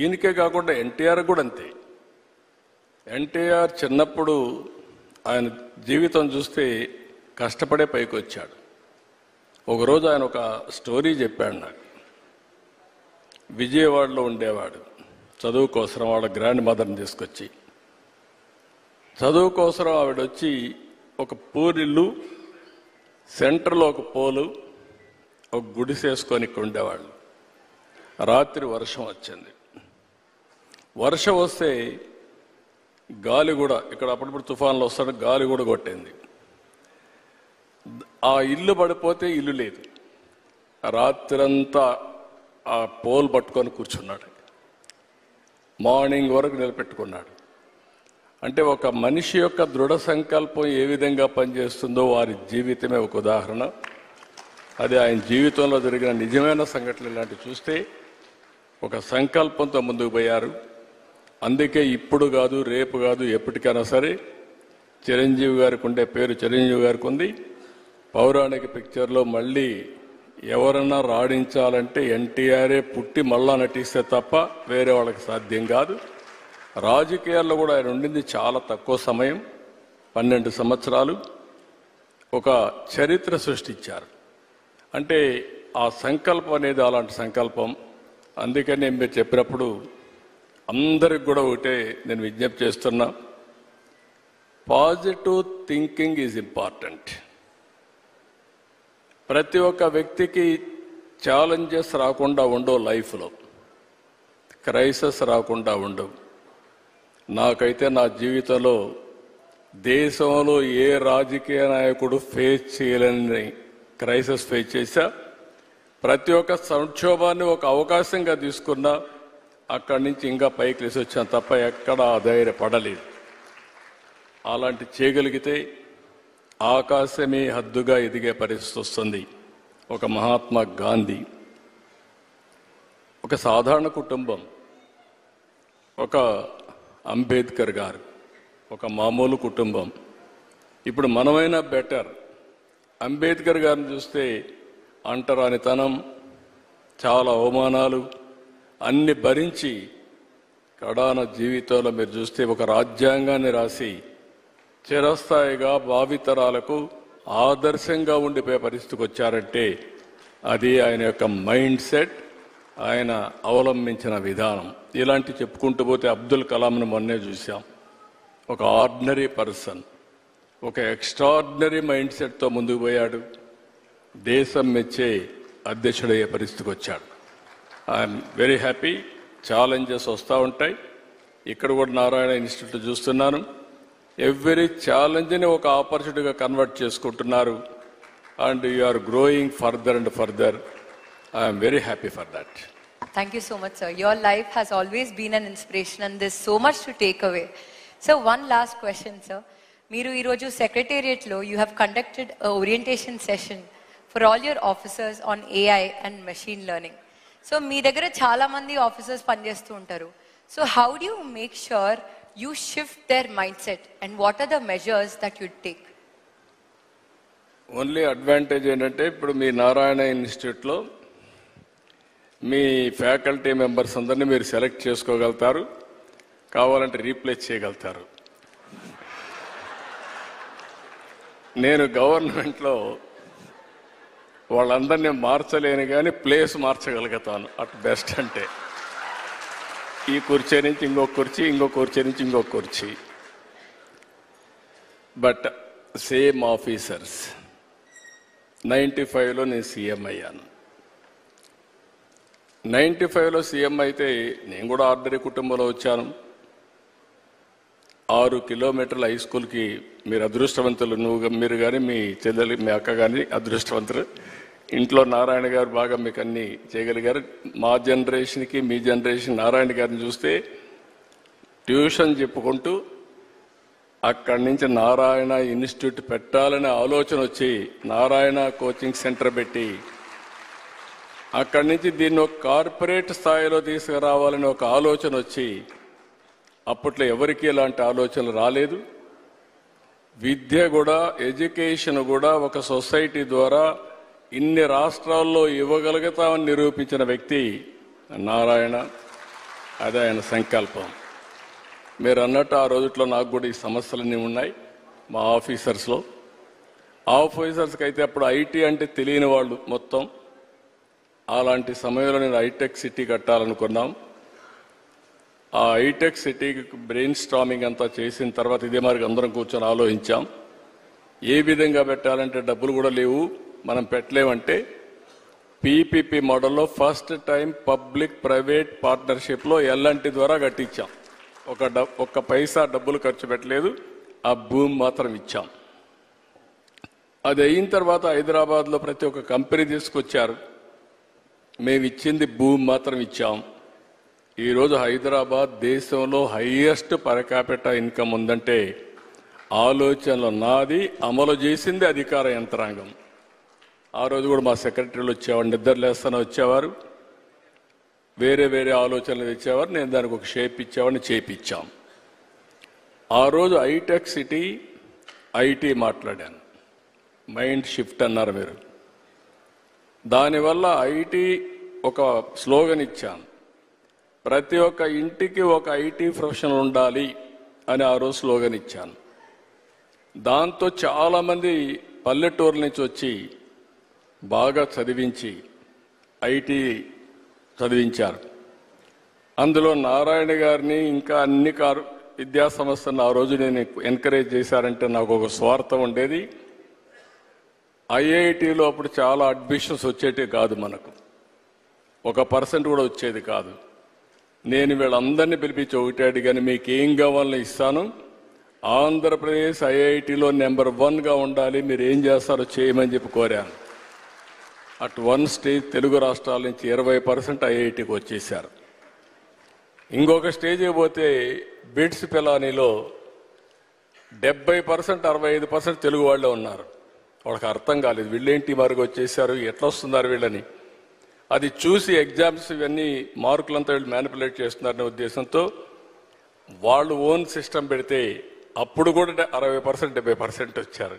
ఈయనకే కాకుండా ఎన్టీఆర్ కూడా అంతే. ఎన్టీఆర్ చిన్నప్పుడు ఆయన జీవితం చూస్తే కష్టపడే పైకి వచ్చాడు. ఒకరోజు ఆయన ఒక స్టోరీ చెప్పాడు నాకు. విజయవాడలో ఉండేవాడు, చదువు కోసం వాళ్ళ గ్రాండ్ మదర్ని తీసుకొచ్చి, చదువు కోసం ఆవిడ వచ్చి ఒక పూరిల్లు, సెంటర్లో ఒక పోలు, ఒక గుడిసేసుకొని ఇక్కడ ఉండేవాళ్ళు. రాత్రి వర్షం వచ్చింది. వర్షం వస్తే గాలి కూడా, ఇక్కడ అప్పుడప్పుడు తుఫాన్లు వస్తాడు, గాలి కూడా కొట్టింది. ఆ ఇల్లు పడిపోతే ఇల్లు లేదు. రాత్రంతా ఆ పోల్ పట్టుకొని కూర్చున్నాడు. మార్నింగ్ వరకు నిలబెట్టుకున్నాడు. అంటే ఒక మనిషి యొక్క దృఢ సంకల్పం ఏ విధంగా పనిచేస్తుందో వారి జీవితమే ఒక ఉదాహరణ. అది ఆయన జీవితంలో జరిగిన నిజమైన సంఘటనలు ఇలాంటివి చూస్తే ఒక సంకల్పంతో ముందుకు పోయారు. అందుకే ఇప్పుడు కాదు, రేపు కాదు, ఎప్పటికైనా సరే చిరంజీవి గారికి ఉండే పేరు చిరంజీవి గారికి ఉంది. పౌరాణిక పిక్చర్లో మళ్ళీ ఎవరన్నా రాణించాలంటే ఎన్టీఆర్ఏ పుట్టి మళ్ళా నటిస్తే తప్ప వేరే వాళ్ళకి సాధ్యం కాదు. రాజకీయాల్లో కూడా ఆయన ఉండింది చాలా తక్కువ సమయం, 12 సంవత్సరాలు. ఒక చరిత్ర సృష్టించారు. అంటే ఆ సంకల్పం అనేది అలాంటి సంకల్పం. అందుకని మీరు చెప్పినప్పుడు అందరికి కూడా ఒకటే నేను విజ్ఞప్తి చేస్తున్నా, పాజిటివ్ థింకింగ్ ఈజ్ ఇంపార్టెంట్. ప్రతి ఒక్క వ్యక్తికి ఛాలెంజెస్ రాకుండా ఉండవు, లైఫ్లో క్రైసిస్ రాకుండా ఉండవు. నాకైతే నా జీవితంలో దేశంలో ఏ రాజకీయ నాయకుడు ఫేస్ చేయలేని క్రైసిస్ ఫేస్ చేశా. ప్రతి ఒక్క సంక్షోభాన్ని ఒక అవకాశంగా తీసుకున్నా, అక్కడి నుంచి ఇంకా పైకి లేసి వచ్చాను తప్ప ఎక్కడ ఆధైర్యపడలేదు. అలాంటి చేయగలిగితే ఆకాశమే హద్దుగా ఎదిగే పరిస్థితి వస్తుంది. ఒక మహాత్మా గాంధీ, ఒక సాధారణ కుటుంబం, ఒక అంబేద్కర్ గారు, ఒక మామూలు కుటుంబం. ఇప్పుడు మనమైనా బెటర్. అంబేద్కర్ గారిని చూస్తే అంటరానితనం, చాలా అవమానాలు అన్ని భరించి కడాన జీవితంలో మీరు చూస్తే ఒక రాజ్యాంగాన్ని రాసి చిరస్థాయిగా భావితరాలకు ఆదర్శంగా ఉండిపోయే పరిస్థితికి వచ్చారంటే అది ఆయన యొక్క మైండ్ సెట్, ఆయన అవలంబించిన విధానం. ఇలాంటి చెప్పుకుంటూ పోతే అబ్దుల్ కలాంను మొన్నే చూసాం. ఒక ఆర్డినరీ పర్సన్, ఒక ఎక్స్ట్రాడినరీ మైండ్ సెట్తో ముందుకు పోయాడు. దేశం మెచ్చే అధ్యక్షుడయ్యే పరిస్థితికి వచ్చాడు. I'm very happy. ఛాలెంజెస్ వస్తూ ఉంటాయి. ఇక్కడ కూడా నారాయణ ఇన్స్టిట్యూట్ చూస్తున్నాను. ఎవ్రీ ఛాలెంజ్ని ఒక ఆపర్చునిటీగా కన్వర్ట్ చేసుకుంటున్నారు. And you are growing further and further. I'm very happy for that. Thank you so much, sir. Your life has always been an inspiration and there's so much to take away. So one last question, sir. Meeru ee roju secretariat lo you have conducted a orientation session for all your officers on AI and machine learning. So మీ దగ్గర చాలా మంది ఆఫీసర్స్ పనిచేస్తూ ఉంటారు. So how do you make sure you shift their mindset and what are the measures that you take? Only advantage ఏంటంటే ఇప్పుడు మీ నారాయణ ఇన్స్టిట్యూట్లో మీ ఫ్యాకల్టీ మెంబర్స్ అందరినీ మీరు సెలెక్ట్ చేసుకోగలుగుతారు, కావాలంటే రీప్లేస్ చేయగలుగుతారు. నేను గవర్నమెంట్లో వాళ్ళందరినీ మార్చలేను కానీ ప్లేస్ మార్చగలుగుతాను అట్ బెస్ట్. అంటే ఈ కుర్చీ నుంచి ఇంకొక కుర్చీ, ఇంకో కుర్చీ నుంచి ఇంకొక కుర్చీ. బట్ సేమ్ ఆఫీసర్స్ 95లో నేను సీఎం అయ్యాను. 95లో సీఎం అయితే నేను కూడా ఆర్డినరీ కుటుంబంలో వచ్చాను. 6 కిలోమీటర్ల హై స్కూల్కి మీరు అదృష్టవంతులు, మీరు కానీ మీ చెల్లెలు మీ అక్క కానీ అదృష్టవంతులు. ఇంట్లో నారాయణ గారు బాగా మీకు అన్నీ చేయగలిగారు. మా జనరేషన్కి మీ జనరేషన్ నారాయణ గారిని చూస్తే ట్యూషన్ చెప్పుకుంటూ అక్కడి నుంచి నారాయణ ఇన్స్టిట్యూట్ పెట్టాలనే ఆలోచన వచ్చి నారాయణ కోచింగ్ సెంటర్ పెట్టి అక్కడి నుంచి దీన్ని ఒక కార్పొరేట్ స్థాయిలో తీసుకురావాలని ఒక ఆలోచన వచ్చి, అప్పట్లో ఎవరికి ఇలాంటి ఆలోచనలు రాలేదు. విద్య కూడా, ఎడ్యుకేషన్ కూడా ఒక సొసైటీ ద్వారా ఇన్ని రాష్ట్రాల్లో ఇవ్వగలుగుతామని నిరూపించిన వ్యక్తి నారాయణ. అదే ఆయన సంకల్పం. మీరు అన్నట్టు ఆ రోజుట్లో నాకు కూడా ఈ సమస్యలన్నీ ఉన్నాయి మా ఆఫీసర్స్లో. ఆఫీసర్స్కి అయితే అప్పుడు ఐటీ అంటే తెలియని వాళ్ళు మొత్తం. అలాంటి సమయంలో నేను హైటెక్ సిటీ కట్టాలనుకున్నాం. ఆ హైటెక్ సిటీకి బ్రెయిన్ స్టార్మింగ్ అంతా చేసిన తర్వాత ఇదే మరి అందరం కూర్చొని ఆలోచించాం. ఏ విధంగా పెట్టాలంటే డబ్బులు కూడా లేవు, మనం పెట్టలేమంటే పీపీపీ మోడల్లో ఫస్ట్ టైం పబ్లిక్ ప్రైవేట్ పార్ట్నర్షిప్లో ఎల్ఎన్టీ ద్వారా కట్టించాం. ఒక్క పైసా డబ్బులు ఖర్చు పెట్టలేదు, ఆ భూమి మాత్రం ఇచ్చాం. అది అయిన తర్వాత హైదరాబాద్లో ప్రతి ఒక్క కంపెనీ తీసుకొచ్చారు, మేము ఇచ్చింది భూమి మాత్రం ఇచ్చాం. ఈరోజు హైదరాబాద్ దేశంలో హైయెస్ట్ పర్ క్యాపిటల్ ఇన్కమ్ ఉందంటే ఆలోచనలు నాది, అమలు చేసింది అధికార యంత్రాంగం. ఆ రోజు కూడా మా సెక్రటరీలు వచ్చేవారు, నిద్రలేస్తానే వచ్చేవారు, వేరే వేరే ఆలోచనలు తెచ్చేవారు, నేను దానికి ఒక షేప్ ఇచ్చేవాడిని, చేపించాం. ఆ రోజు హైటెక్ సిటీ ఐటీ మాట్లాడాను, మైండ్ షిఫ్ట్ అన్నారు మీరు. దానివల్ల ఐటీ ఒక స్లోగన్ ఇచ్చాను, ప్రతి ఒక్క ఇంటికి ఒక ఐటీ ప్రొఫెషనల్ ఉండాలి అని ఆ రోజు స్లోగన్ ఇచ్చాను. దాంతో చాలామంది పల్లెటూరు నుంచి వచ్చి బాగా చదివించి ఐటీ చదివించారు. అందులో నారాయణ గారిని ఇంకా అన్ని విద్యా సంస్థలను ఆ రోజు నేను ఎంకరేజ్ చేశారంటే నాకు ఒక స్వార్థం ఉండేది. ఐఐటీలో అప్పుడు చాలా అడ్మిషన్స్ వచ్చేటివి కాదు, మనకు 1% కూడా వచ్చేది కాదు. నేను వీళ్ళందరినీ పిలిపించి ఒకటి అడిగాను, మీకు ఏం కావాలని ఇస్తాను, ఆంధ్రప్రదేశ్ ఐఐటీలో నెంబర్ 1గా ఉండాలి, మీరు ఏం చేస్తారో చేయమని చెప్పి కోరాను. అట్ వన్ స్టేజ్ తెలుగు రాష్ట్రాల నుంచి 20% ఐఐటీకి వచ్చేసారు. ఇంకొక స్టేజ్కి పోతే బిట్స్ పిలానీలో 70% 65% తెలుగు వాళ్ళే ఉన్నారు. వాళ్ళకి అర్థం కాలేదు, వీళ్ళేంటి మరుగు వచ్చేసారు, ఎట్లా వస్తున్నారు వీళ్ళని. అది చూసి ఎగ్జామ్స్ ఇవన్నీ మార్కులంతా వీళ్ళు మ్యానిపులేట్ చేస్తున్నారనే ఉద్దేశంతో వాళ్ళు ఓన్ సిస్టమ్ పెడితే అప్పుడు కూడా 60% 70% వచ్చారు.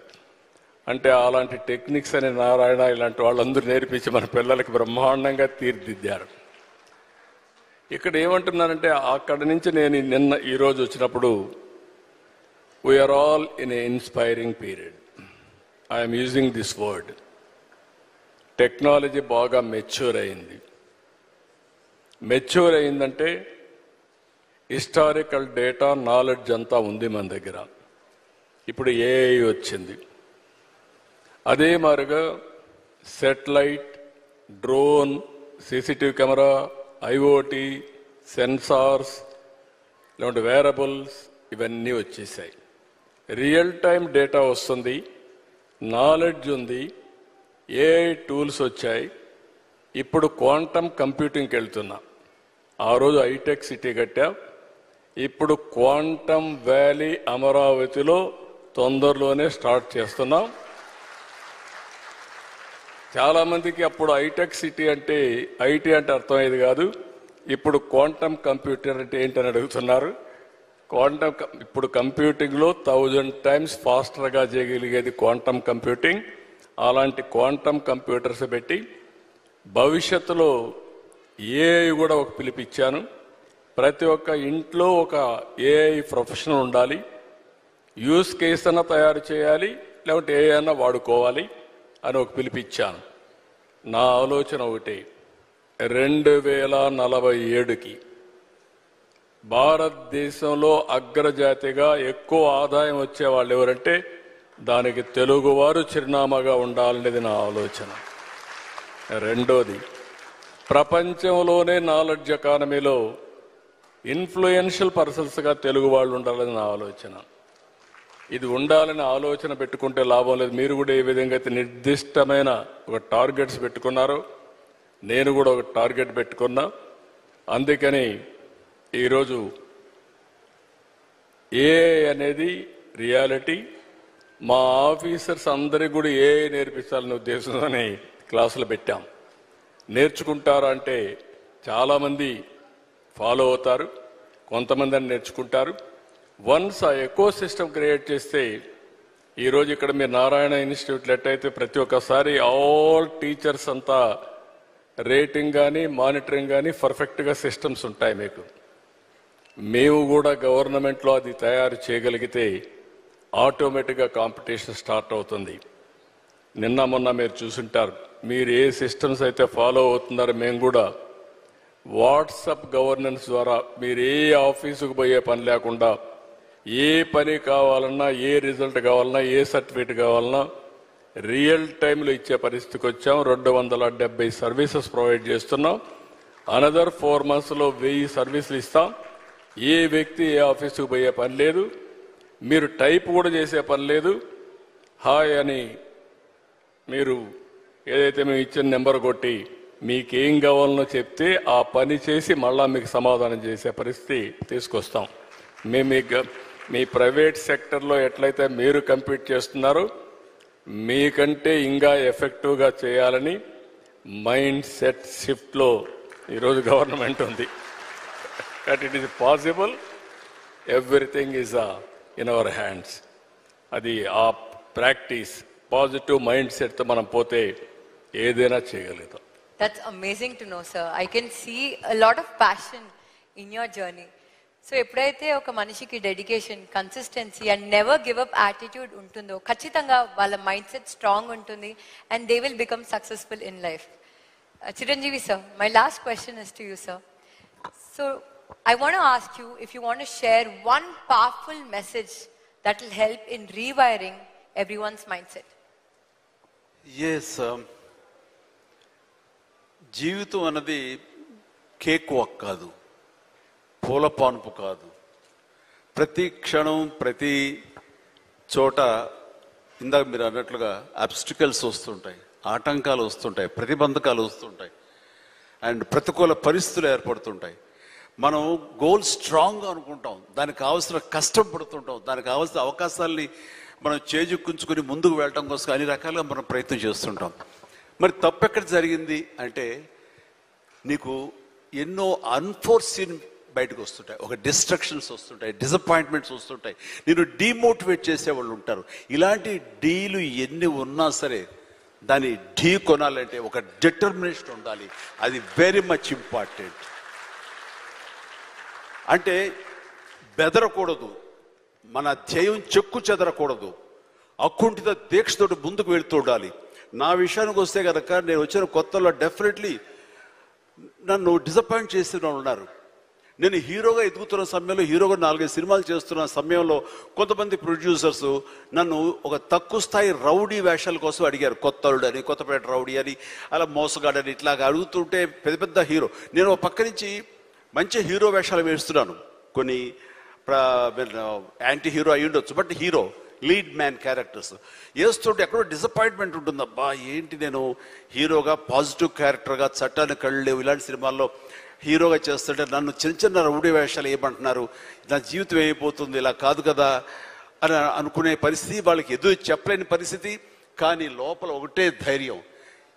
అంటే అలాంటి టెక్నిక్స్ అని నారాయణ ఇలాంటి వాళ్ళందరూ నేర్పించి మన పిల్లలకి బ్రహ్మాండంగా తీర్చిదిద్దారు. ఇక్కడ ఏమంటున్నానంటే అక్కడ నుంచి నేను ఈరోజు వచ్చినప్పుడు we are all in a inspiring period. I'm using this word. Technology బాగా మెచ్యూర్ అయింది. మెచ్యూర్ అయిందంటే హిస్టారికల్ డేటా నాలెడ్జ్ అంతా ఉంది మన దగ్గర. ఇప్పుడు ఏఐ వచ్చింది. అదే మాదిరిగా satellite, drone, CCTV camera, IoT, sensors, ఇలాంటి వేరబుల్స్ ఇవన్నీ వచ్చేసాయి. రియల్ టైం డేటా వస్తుంది, నాలెడ్జ్ ఉంది, ఏఐ టూల్స్ వచ్చాయి. ఇప్పుడు క్వాంటమ్ కంప్యూటింగ్కి వెళ్తున్నా. ఆ రోజు హైటెక్ సిటీ కట్టా. ఇప్పుడు క్వాంటమ్ వ్యాలీ అమరావతిలో తొందరలోనే స్టార్ట్ చేస్తున్నాం. చాలామందికి అప్పుడు హైటెక్ సిటీ అంటే ఐటీ అంటే అర్థమయ్యేది కాదు. ఇప్పుడు క్వాంటమ్ కంప్యూటర్ అంటే ఏంటని అడుగుతున్నారు. ఇప్పుడు కంప్యూటింగ్లో 1000 times ఫాస్టర్గా చేయగలిగేది క్వాంటమ్ కంప్యూటింగ్. అలాంటి క్వాంటమ్ కంప్యూటర్స్ పెట్టి భవిష్యత్తులో ఏఐ కూడా ఒక పిలిపిచ్చాను. ప్రతి ఒక్క ఇంట్లో ఒక ఏఐ ప్రొఫెషనల్ ఉండాలి. యూస్ కేస్ అన్నా తయారు చేయాలి, లేకుంటే ఏఐ అన్నా వాడుకోవాలి అని ఒక పిలిపిచ్చాను. నా ఆలోచన ఒకటి, 2047కి భారతదేశంలో అగ్రజాతిగా ఎక్కువ ఆదాయం వచ్చే వాళ్ళు ఎవరంటే దానికి తెలుగువారు చిరునామాగా ఉండాలనేది నా ఆలోచన. రెండోది, ప్రపంచంలోనే నాలెడ్జ్ ఎకానమీలో ఇన్ఫ్లుయెన్షియల్ పర్సన్స్గా తెలుగు వాళ్ళు ఉండాలని నా ఆలోచన. ఇది ఉండాలని ఆలోచన పెట్టుకుంటే లాభం లేదు. మీరు కూడా ఏ విధంగా అయితే నిర్దిష్టమైన ఒక టార్గెట్స్ పెట్టుకున్నారో నేను కూడా ఒక టార్గెట్ పెట్టుకున్నా. అందుకని ఈరోజు ఏఐ అనేది రియాలిటీ. మా ఆఫీసర్స్ అందరికీ కూడా ఏఐ నేర్పించాలనే ఉద్దేశంతోనే క్లాసులు పెట్టాం. నేర్చుకుంటారా అంటే చాలామంది ఫాలో అవుతారు, కొంతమంది అని నేర్చుకుంటారు. వన్స్ ఆ ఎకో సిస్టమ్ క్రియేట్ చేస్తే ఈరోజు ఇక్కడ మీరు నారాయణ ఇన్స్టిట్యూట్లో ఎట్టయితే ప్రతి ఒక్కసారి ఆల్ టీచర్స్ అంతా రేటింగ్ కానీ మానిటరింగ్ కానీ పర్ఫెక్ట్గా సిస్టమ్స్ ఉంటాయి మీకు. మేము కూడా గవర్నమెంట్లో అది తయారు చేయగలిగితే ఆటోమేటిక్గా కాంపిటీషన్ స్టార్ట్ అవుతుంది. నిన్న మొన్న మీరు చూసుంటారు, మీరు ఏ సిస్టమ్స్ అయితే ఫాలో అవుతున్నారో మేము కూడా వాట్సాప్ గవర్నెన్స్ ద్వారా మీరు ఏ ఆఫీసుకు పోయే పని లేకుండా ఏ పని కావాలన్నా, ఏ రిజల్ట్ కావాలన్నా, ఏ సర్టిఫికేట్ కావాలన్నా రియల్ టైంలో ఇచ్చే పరిస్థితికి వచ్చాం. 270 సర్వీసెస్ ప్రొవైడ్ చేస్తున్నాం. అనదర్ 4 monthsలో 1000 సర్వీసులు ఇస్తాం. ఏ వ్యక్తి ఏ ఆఫీసుకు పోయే పని లేదు, మీరు టైప్ కూడా చేసే పని లేదు. హాయ్ అని మీరు ఏదైతే మేము ఇచ్చిన నెంబర్ కొట్టి మీకేం కావాలనో చెప్తే ఆ పని చేసి మళ్ళా మీకు సమాధానం చేసే పరిస్థితి తీసుకొస్తాం. మేము మీ ప్రైవేట్ సెక్టర్లో ఎట్లయితే మీరు కంపీట్ చేస్తున్నారో మీకంటే ఇంకా ఎఫెక్టివ్గా చేయాలని మైండ్ సెట్ షిఫ్ట్లో ఈరోజు గవర్నమెంట్ ఉంది. But it is possible, everything is in our hands. అది ఆ ప్రాక్టీస్, పాజిటివ్ మైండ్ సెట్తో మనం పోతే ఏదైనా చేయగలుగుతాం. That's amazing to know, sir. I can see a lot of passion in your journey. So ఎప్పుడైతే ఒక మనిషికి dedication, consistency and never give up attitude ఉంటుందో ఖచ్చితంగా వాళ్ళ మైండ్ సెట్ స్ట్రాంగ్ ఉంటుంది and they will become successful in life. Chiranjeevi sir, my last question is to you, sir. So I want to ask you if you want to share one powerful message that will help in rewiring everyone's mindset. Yes, జీవితం అన్నది కేక్ వాక్ కాదు, పూల పానుపు కాదు. ప్రతి క్షణం, ప్రతి చోట ఇందాక మీరు అన్నట్లుగా అబ్స్టికల్స్ వస్తుంటాయి, ఆటంకాలు వస్తుంటాయి, ప్రతిబంధకాలు వస్తుంటాయి అండ్ ప్రతికూల పరిస్థితులు ఏర్పడుతుంటాయి. మనం గోల్ స్ట్రాంగ్గా అనుకుంటాం, దానికి కావాల్సిన కష్టం పడుతుంటాం, దానికి కావాల్సిన అవకాశాలని మనం చేజుక్కుంచుకొని ముందుకు వెళ్ళటం కోసం అన్ని రకాలుగా మనం ప్రయత్నం చేస్తుంటాం. మరి తప్పు ఎక్కడ జరిగింది అంటే నీకు ఎన్నో అన్ఫోర్సీన్ బయటకు వస్తుంటాయి, ఒక డిస్ట్రక్షన్స్ వస్తుంటాయి, డిసప్పాయింట్మెంట్స్ వస్తుంటాయి, నేను డీమోటివేట్ చేసేవాళ్ళు ఉంటారు. ఇలాంటి డీలు ఎన్ని ఉన్నా సరే దాన్ని ఢీ కొనాలంటే ఒక డిటర్మినేషన్ ఉండాలి. అది వెరీ మచ్ ఇంపార్టెంట్. అంటే బెదరకూడదు, మన ధ్యేయం చెక్కు చెదరకూడదు, అకుంఠిత దీక్షతోటి ముందుకు వెళుతూ ఉండాలి. నా విషయానికి వస్తే కనుక నేను వచ్చిన కొత్తలో డెఫినెట్లీ నన్ను డిసప్పాయింట్ చేసిన వాళ్ళు ఉన్నారు. నేను హీరోగా ఎదుగుతున్న సమయంలో, హీరోగా 4-5 సినిమాలు చేస్తున్న సమయంలో కొంతమంది ప్రొడ్యూసర్స్ నన్ను ఒక తక్కువ స్థాయి రౌడీ వేషాల కోసం అడిగారు. కొత్తలుడు అని, కొత్తపేట రౌడీ అని, అలా మోసగాడని ఇట్లాగా అడుగుతుంటే పెద్ద పెద్ద హీరో, నేను ఒక పక్క నుంచి మంచి హీరో వేషాలు వేస్తున్నాను. కొన్ని యాంటీ హీరో అయి ఉండొచ్చు, but hero lead man characters వేస్తుంటే ఎక్కడో డిసప్పాయింట్మెంట్ ఉంటుంది. అబ్బా ఏంటి నేను హీరోగా పాజిటివ్ క్యారెక్టర్గా చట్టాన్ని కళ్ళు లేవు ఇలాంటి సినిమాల్లో హీరోగా చేస్తుంటే నన్ను చిన్న చిన్న రౌడీ వేషాలు ఏమంటున్నారు, నా జీవితం ఏమైపోతుంది, ఇలా కాదు కదా అని అనుకునే పరిస్థితి, వాళ్ళకి ఎదురు చెప్పలేని పరిస్థితి. కానీ లోపల ఒకటే ధైర్యం,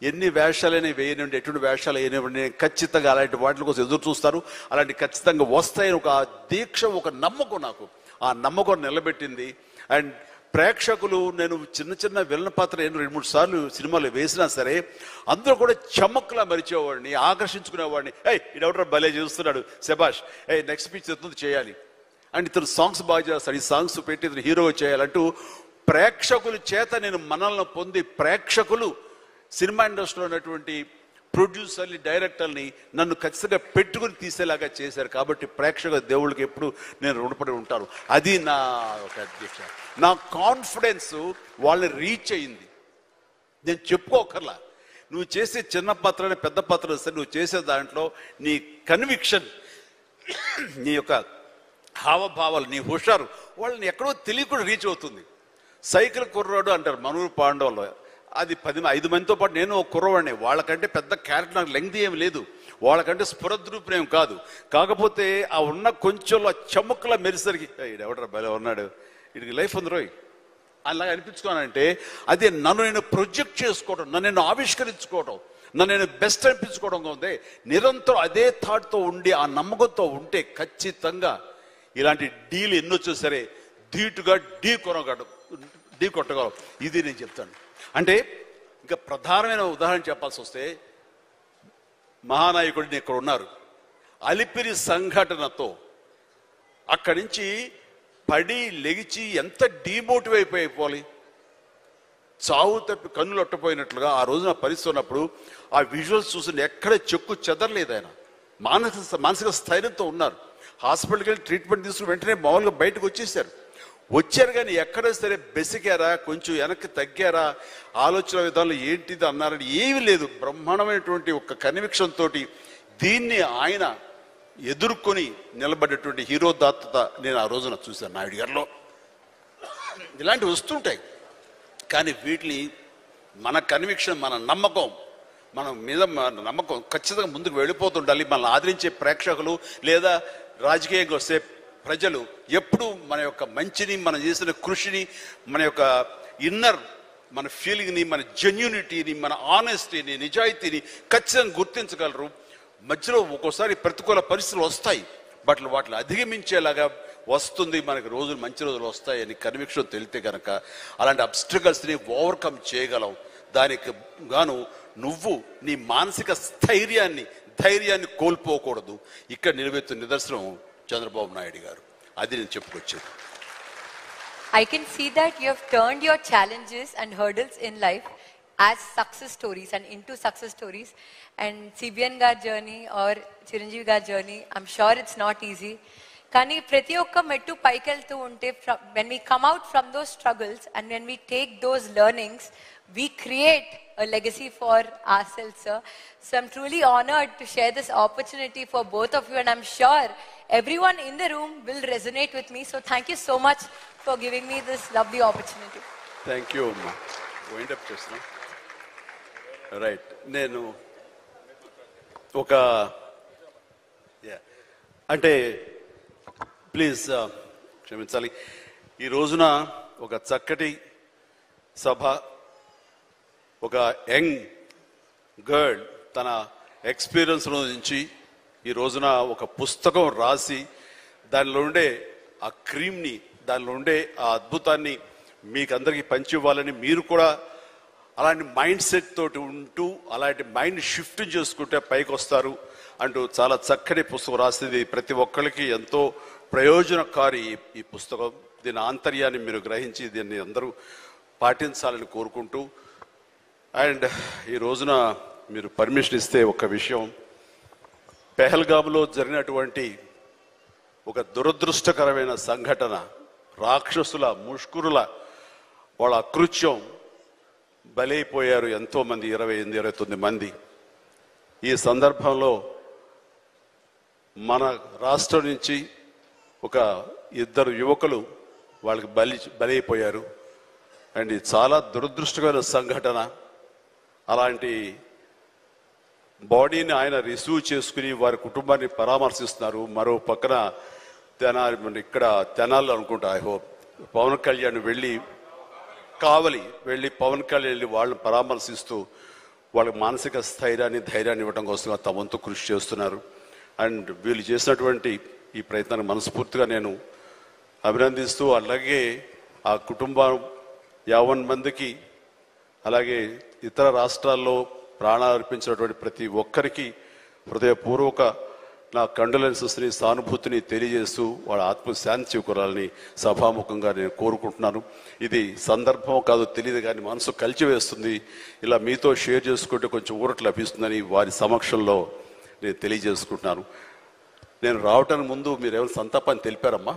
ఎన్ని వేషాలైనా వేయనివ్వండి, ఎటువంటి వేషాలు వేయనివ్వండి, నేను ఖచ్చితంగా అలాంటి వాటి కోసం ఎదురు చూస్తారు, అలాంటి ఖచ్చితంగా వస్తాయని ఒక దీక్ష, ఒక నమ్మకం నాకు. ఆ నమ్మకం నిలబెట్టింది. అండ్ ప్రేక్షకులు, నేను చిన్న చిన్న విలన పాత్ర 2-3 సార్లు సినిమాలు వేసినా సరే అందరూ కూడా చమక్లా మరిచేవాడిని, ఆకర్షించుకునేవాడిని. ఇడెవడో భలే చేస్తున్నాడు, శబాష్, నెక్స్ట్ పిక్చర్ ఎత్తుంది చేయాలి, అండ్ ఇతను సాంగ్స్ బాగా చేస్తాడు, ఈ సాంగ్స్ పెట్టి ఇతను హీరోగా చేయాలంటూ ప్రేక్షకుల చేత నేను మనల్ని పొంది, ప్రేక్షకులు సినిమా ఇండస్ట్రీలో ఉన్నటువంటి ప్రొడ్యూసర్ని, డైరెక్టర్ని నన్ను ఖచ్చితంగా పెట్టుకుని తీసేలాగా చేశారు. కాబట్టి ప్రేక్షక దేవుళ్ళకి ఎప్పుడు నేను రుణపడి ఉంటాను. అది నా ఒక అధ్యక్ష, నా కాన్ఫిడెన్స్ వాళ్ళని రీచ్ అయింది. నేను చెప్పుకోకర్లా, నువ్వు చేసే చిన్న పాత్ర పెద్ద పాత్ర సరే, నువ్వు చేసే దాంట్లో నీ కన్విక్షన్, నీ యొక్క హావభావాలు, నీ హుషారు వాళ్ళని ఎక్కడో తెలియకుండా రీచ్ అవుతుంది. సైకిల్ కుర్రాడు అంటారు మనూరు పాండవులు, అది 5 మందితో పాటు నేను ఒక కుర్రవాడిని. వాళ్ళకంటే పెద్ద క్యారెక్టర్ నాకు లెంగ్త్ ఏం లేదు, వాళ్ళకంటే స్ఫురద్రూపేం కాదు. కాకపోతే ఆ ఉన్న కొంచెంలో చముక్కలా మెరిసరికి ఎవడరా భలే ఉన్నాడు, వీడికి లైఫ్ ఉంది రోయ్ అలాగ అనిపించుకోనంటే, అదే నన్ను నేను ప్రొజెక్ట్ చేసుకోవడం, నన్ను నేను ఆవిష్కరించుకోవడం, నన్ను నేను బెస్ట్ అనిపించుకోవడం ఉంది. నిరంతరం అదే థాట్తో ఉండి, ఆ నమ్మకంతో ఉంటే ఖచ్చితంగా ఇలాంటి డీలు ఎన్నొచ్చో సరే ధీటుగా ఢీ కొట్టగలం. ఇది నేను చెప్తాను. అంటే ఇంకా ప్రధానమైన ఉదాహరణ చెప్పాల్సి వస్తే, మహానాయకుడిని ఇక్కడ ఉన్నారు, అలిపిరి సంఘటనతో అక్కడి నుంచి పడి లెగిచి ఎంత డీమోటివేట్ అయిపోవాలి, చావు తప్పి కన్నులు అట్టపోయినట్లుగా ఆ రోజున పరిస్థితి ఉన్నప్పుడు ఆ విజువల్స్ చూసి ఎక్కడ చెక్కు చెదరలేదు. ఆయన మానసిక స్థైర్యంతో ఉన్నారు. హాస్పిటల్కి వెళ్ళి ట్రీట్మెంట్ తీసుకుని వెంటనే మామూలుగా బయటకు వచ్చారు. కానీ ఎక్కడో సరే బెసికారా, కొంచెం వెనక్కి తగ్గారా, ఆలోచన విధానంలో ఏంటిది అన్నారని ఏమీ లేదు. బ్రహ్మాండమైనటువంటి ఒక కన్విక్షన్ తోటి దీన్ని ఆయన ఎదుర్కొని నిలబడ్డటువంటి హీరో దాత్తత నేను ఆ రోజున చూశాను నాయుడు గారిలో. ఇలాంటివి వస్తుంటాయి, కానీ వీటిని మన కన్విక్షన్, మన నమ్మకం, మన మీద నమ్మకం ఖచ్చితంగా ముందుకు వెళ్ళిపోతుండాలి. మనల్ని ఆదరించే ప్రేక్షకులు లేదా రాజకీయంగా వస్తే ప్రజలు ఎప్పుడు మన యొక్క మంచిని, మనం చేసిన కృషిని, మన యొక్క ఇన్నర్ మన ఫీలింగ్ని, మన జెన్యూనిటీని, మన ఆనెస్టీని, నిజాయితీని ఖచ్చితంగా గుర్తించగలరు. మధ్యలో ఒక్కోసారి ప్రతికూల పరిస్థితులు వస్తాయి, బట్ వాటిని అధిగమించేలాగా వస్తుంది, మనకి రోజులు మంచి రోజులు వస్తాయని కన్విక్షన్ తెలితే కనుక అలాంటి అబ్స్ట్రకల్స్ని ఓవర్కమ్ చేయగలం. దానికి గాను నువ్వు నీ మానసిక ధైర్యాన్ని కోల్పోకూడదు. ఇక్కడ నిలబెత్తున్న నిదర్శనం చంద్రబాబు నాయుడు గారు. అది నేను చెప్పుకొచ్చాను. I can see that you have turned your challenges and hurdles in life as success stories and into success stories. And CBN gar journey or Chiranjeevi gar journey, I'm sure it's not easy. Kani prati okka mettu paikeltu unte, when we come out from those struggles and when we take those learnings, we create a legacy for ourselves, sir. So I'm truly honored to share this opportunity for both of you, and I'm sure everyone in the room will resonate with me. So thank you so much for giving me this lovely opportunity. Thank you అమ్మా. వైండ్ అప్ చేస్తున్నా. రైట్, నేను ఒక అంటే ప్లీజ్ క్షమించాలి, ఈ రోజున ఒక చక్కటి సభ, ఒక యంగ్ గర్ల్ తన ఎక్స్పీరియన్స్ నుంచి ఈ రోజున ఒక పుస్తకం రాసి దానిలో ఉండే ఆ క్రీమ్ని, దానిలో ఉండే ఆ అద్భుతాన్ని మీకు అందరికీ పంచివ్వాలని, మీరు కూడా అలాంటి మైండ్ సెట్ తోటి ఉంటూ అలాంటి మైండ్ షిఫ్ట్ చేసుకుంటే పైకి వస్తారు అంటూ చాలా చక్కటి పుస్తకం రాసింది. ప్రతి ఒక్కరికి ఎంతో ప్రయోజనకారి ఈ పుస్తకం. దీని ఆంతర్యాన్ని మీరు గ్రహించి దీన్ని అందరూ పాటించాలని కోరుకుంటూ, అండ్ ఈ రోజున మీరు పర్మిషన్ ఇస్తే ఒక విషయం, పెహల్గామ్లో జరిగినటువంటి ఒక దురదృష్టకరమైన సంఘటన, రాక్షసుల ముష్కరుల వాళ్ళ అకృత్యం, బలైపోయారు ఎంతోమంది, 28-29 మంది. ఈ సందర్భంలో మన రాష్ట్రం నుంచి ఒక 2 యువకులు వాళ్ళకి బలైపోయారు. అండ్ ఇది చాలా దురదృష్టకరమైన సంఘటన. అలాంటి బాడీని ఆయన రిసీవ్ చేసుకుని వారి కుటుంబాన్ని పరామర్శిస్తున్నారు. మరో పక్కన ఇక్కడ తెనాలి అనుకుంటా, ఐ హోప్ పవన్ కళ్యాణ్ కావలి వెళ్ళి పవన్ కళ్యాణ్ వెళ్ళి వాళ్ళని పరామర్శిస్తూ వాళ్ళకి మానసిక స్థైర్యాన్ని ధైర్యాన్ని ఇవ్వడం కోసం తమ వంతు కృషి చేస్తున్నారు. అండ్ వీళ్ళు చేసినటువంటి ఈ ప్రయత్నాన్ని మనస్ఫూర్తిగా నేను అభినందిస్తూ, అలాగే ఆ కుటుంబం 50 మందికి, అలాగే ఇతర రాష్ట్రాల్లో ప్రాణాలు అర్పించినటువంటి ప్రతి ఒక్కరికి హృదయపూర్వక నా కండోలెన్సెస్ని, సానుభూతిని తెలియజేస్తూ వాళ్ళ ఆత్మశాంతి చేకూరాలని సభాముఖంగా నేను కోరుకుంటున్నాను. ఇది సందర్భం కాదు తెలియదు, కానీ మనసు కలిచివేస్తుంది. ఇలా మీతో షేర్ చేసుకుంటే కొంచెం ఊరట లభిస్తుందని వారి సమక్షంలో నేను తెలియజేసుకుంటున్నాను. నేను రావటానికి ముందు మీరు ఏమైనా సంతాపాన్ని తెలిపారమ్మా?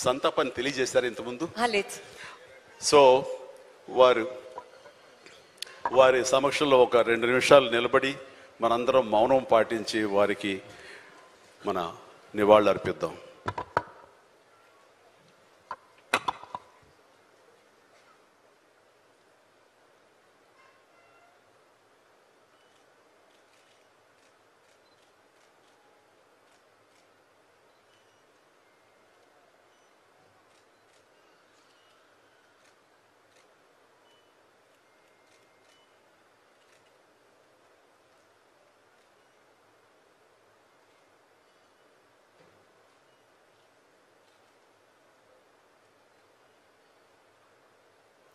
సంతాపాన్ని తెలియజేశారు ఇంతకుముందు? సో వారి సమక్షంలో ఒక 2 నిమిషాలు నిలబడి మనందరం మౌనం పాటించి వారికి మన నివాళులు అర్పిద్దాం.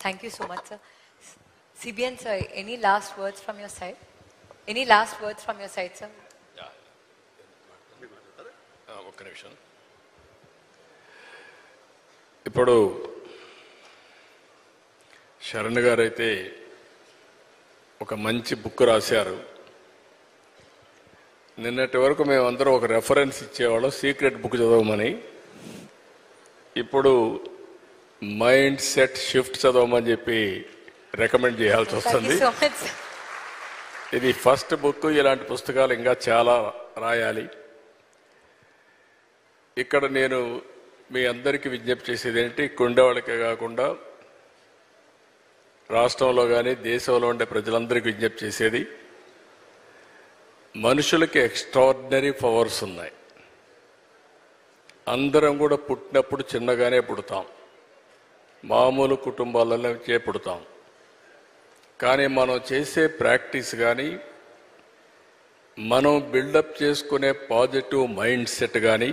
Thank you so much, sir. CBN, sir, any last words from your side? Any last words from your side, sir? ఒక్క నిమిషం. ఇప్పుడు శరణ్ గారు అయితే ఒక మంచి బుక్ రాశారు. నిన్నటి వరకు మేమందరం ఒక రెఫరెన్స్ ఇచ్చేవాళ్ళం, సీక్రెట్ బుక్ చదవమని. ఇప్పుడు మైండ్ సెట్ షిఫ్ట్ చదవమని చెప్పి రికమెండ్ చేయాల్సి వస్తుంది. ఇది ఫస్ట్ బుక్. ఇలాంటి పుస్తకాలు ఇంకా చాలా రాయాలి. ఇక్కడ నేను మీ అందరికీ విజ్ఞప్తి చేసేది ఏంటి, కొండవాళ్ళకే కాకుండా రాష్ట్రంలో కానీ దేశంలో ఉండే ప్రజలందరికీ విజ్ఞప్తి చేసేది, మనుషులకి ఎక్స్ట్రాడినరీ పవర్స్ ఉన్నాయి. అందరం కూడా పుట్టినప్పుడు చిన్నగానే పుడతాం, మామూలు కుటుంబాలలో పుడతాం. కానీ మనం చేసే ప్రాక్టీస్ కానీ, మనం బిల్డప్ చేసుకునే పాజిటివ్ మైండ్ సెట్ కానీ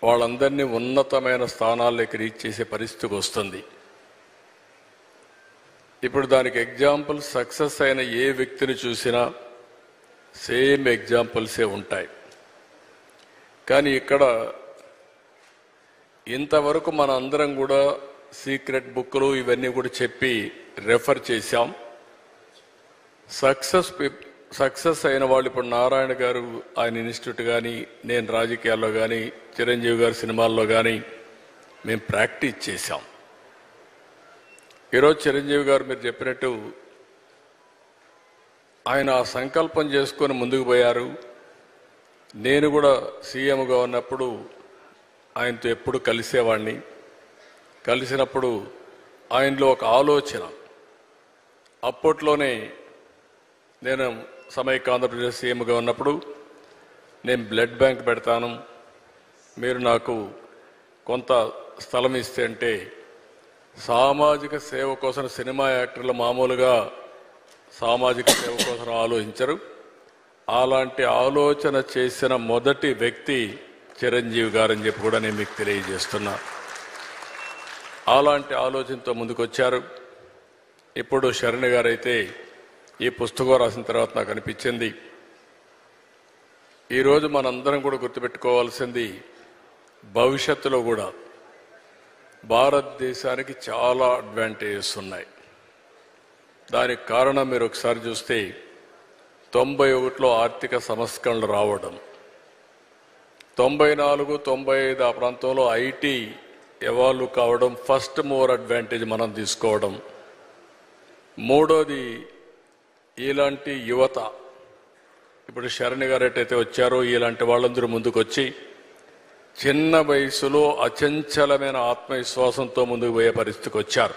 వాళ్ళందరినీ ఉన్నతమైన స్థానాల్లోకి రీచ్ చేసే పరిస్థితికి వస్తుంది. ఇప్పుడు దానికి ఎగ్జాంపుల్, సక్సెస్ అయిన ఏ వ్యక్తిని చూసినా సేమ్ ఎగ్జాంపుల్సే ఉంటాయి. కానీ ఇక్కడ ఇంతవరకు మన అందరం కూడా సీక్రెట్ బుక్లు ఇవన్నీ కూడా చెప్పి రెఫర్ చేశాం. సక్సెస్ అయిన వాళ్ళు ఇప్పుడు నారాయణ గారు ఆయన ఇన్స్టిట్యూట్ కానీ, నేను రాజకీయాల్లో కానీ, చిరంజీవి గారు సినిమాల్లో కానీ మేము ప్రాక్టీస్ చేశాం. ఈరోజు చిరంజీవి గారు మీరు చెప్పినట్టు ఆయన ఆ సంకల్పం చేసుకొని ముందుకు పోయారు. నేను కూడా సీఎంగా ఉన్నప్పుడు ఆయనతో ఎప్పుడు కలిసేవాడిని. కలిసినప్పుడు ఆయనలో ఒక ఆలోచన, అప్పట్లోనే నేను సమైక్య ఆంధ్రప్రదేశ్ సీఎంగా ఉన్నప్పుడు నేను బ్లడ్ బ్యాంక్ పెడతాను, మీరు నాకు కొంత స్థలం ఇస్తే అంటే, సామాజిక సేవ కోసం సినిమా యాక్టర్లు మామూలుగా సామాజిక సేవ కోసం ఆలోచించరు. అలాంటి ఆలోచన చేసిన మొదటి వ్యక్తి చిరంజీవి గారని చెప్పి కూడా నేను మీకు తెలియజేస్తున్నా. అలాంటి ఆలోచనతో ముందుకొచ్చారు. ఇప్పుడు శరణ్ గారైతే ఈ పుస్తకం రాసిన తర్వాత నాకు అనిపించింది, ఈరోజు మనందరం కూడా గుర్తుపెట్టుకోవాల్సింది, భవిష్యత్తులో కూడా భారతదేశానికి చాలా అడ్వాంటేజెస్ ఉన్నాయి. దానికి కారణం మీరు ఒకసారి చూస్తే 91లో ఆర్థిక సంస్కరణలు రావడం, 94, 95 ఆ ప్రాంతంలో ఐటీ ఎవాల్వ్ కావడం, ఫస్ట్ మూవర్ అడ్వాంటేజ్ మనం తీసుకోవడం. మూడోది ఇలాంటి యువత, ఇప్పుడు శరణ్ గారు ఎట్టయితే వచ్చారో ఇలాంటి వాళ్ళందరూ ముందుకు వచ్చి చిన్న వయసులో అచంచలమైన ఆత్మవిశ్వాసంతో ముందుకు పోయే పరిస్థితికి వచ్చారు.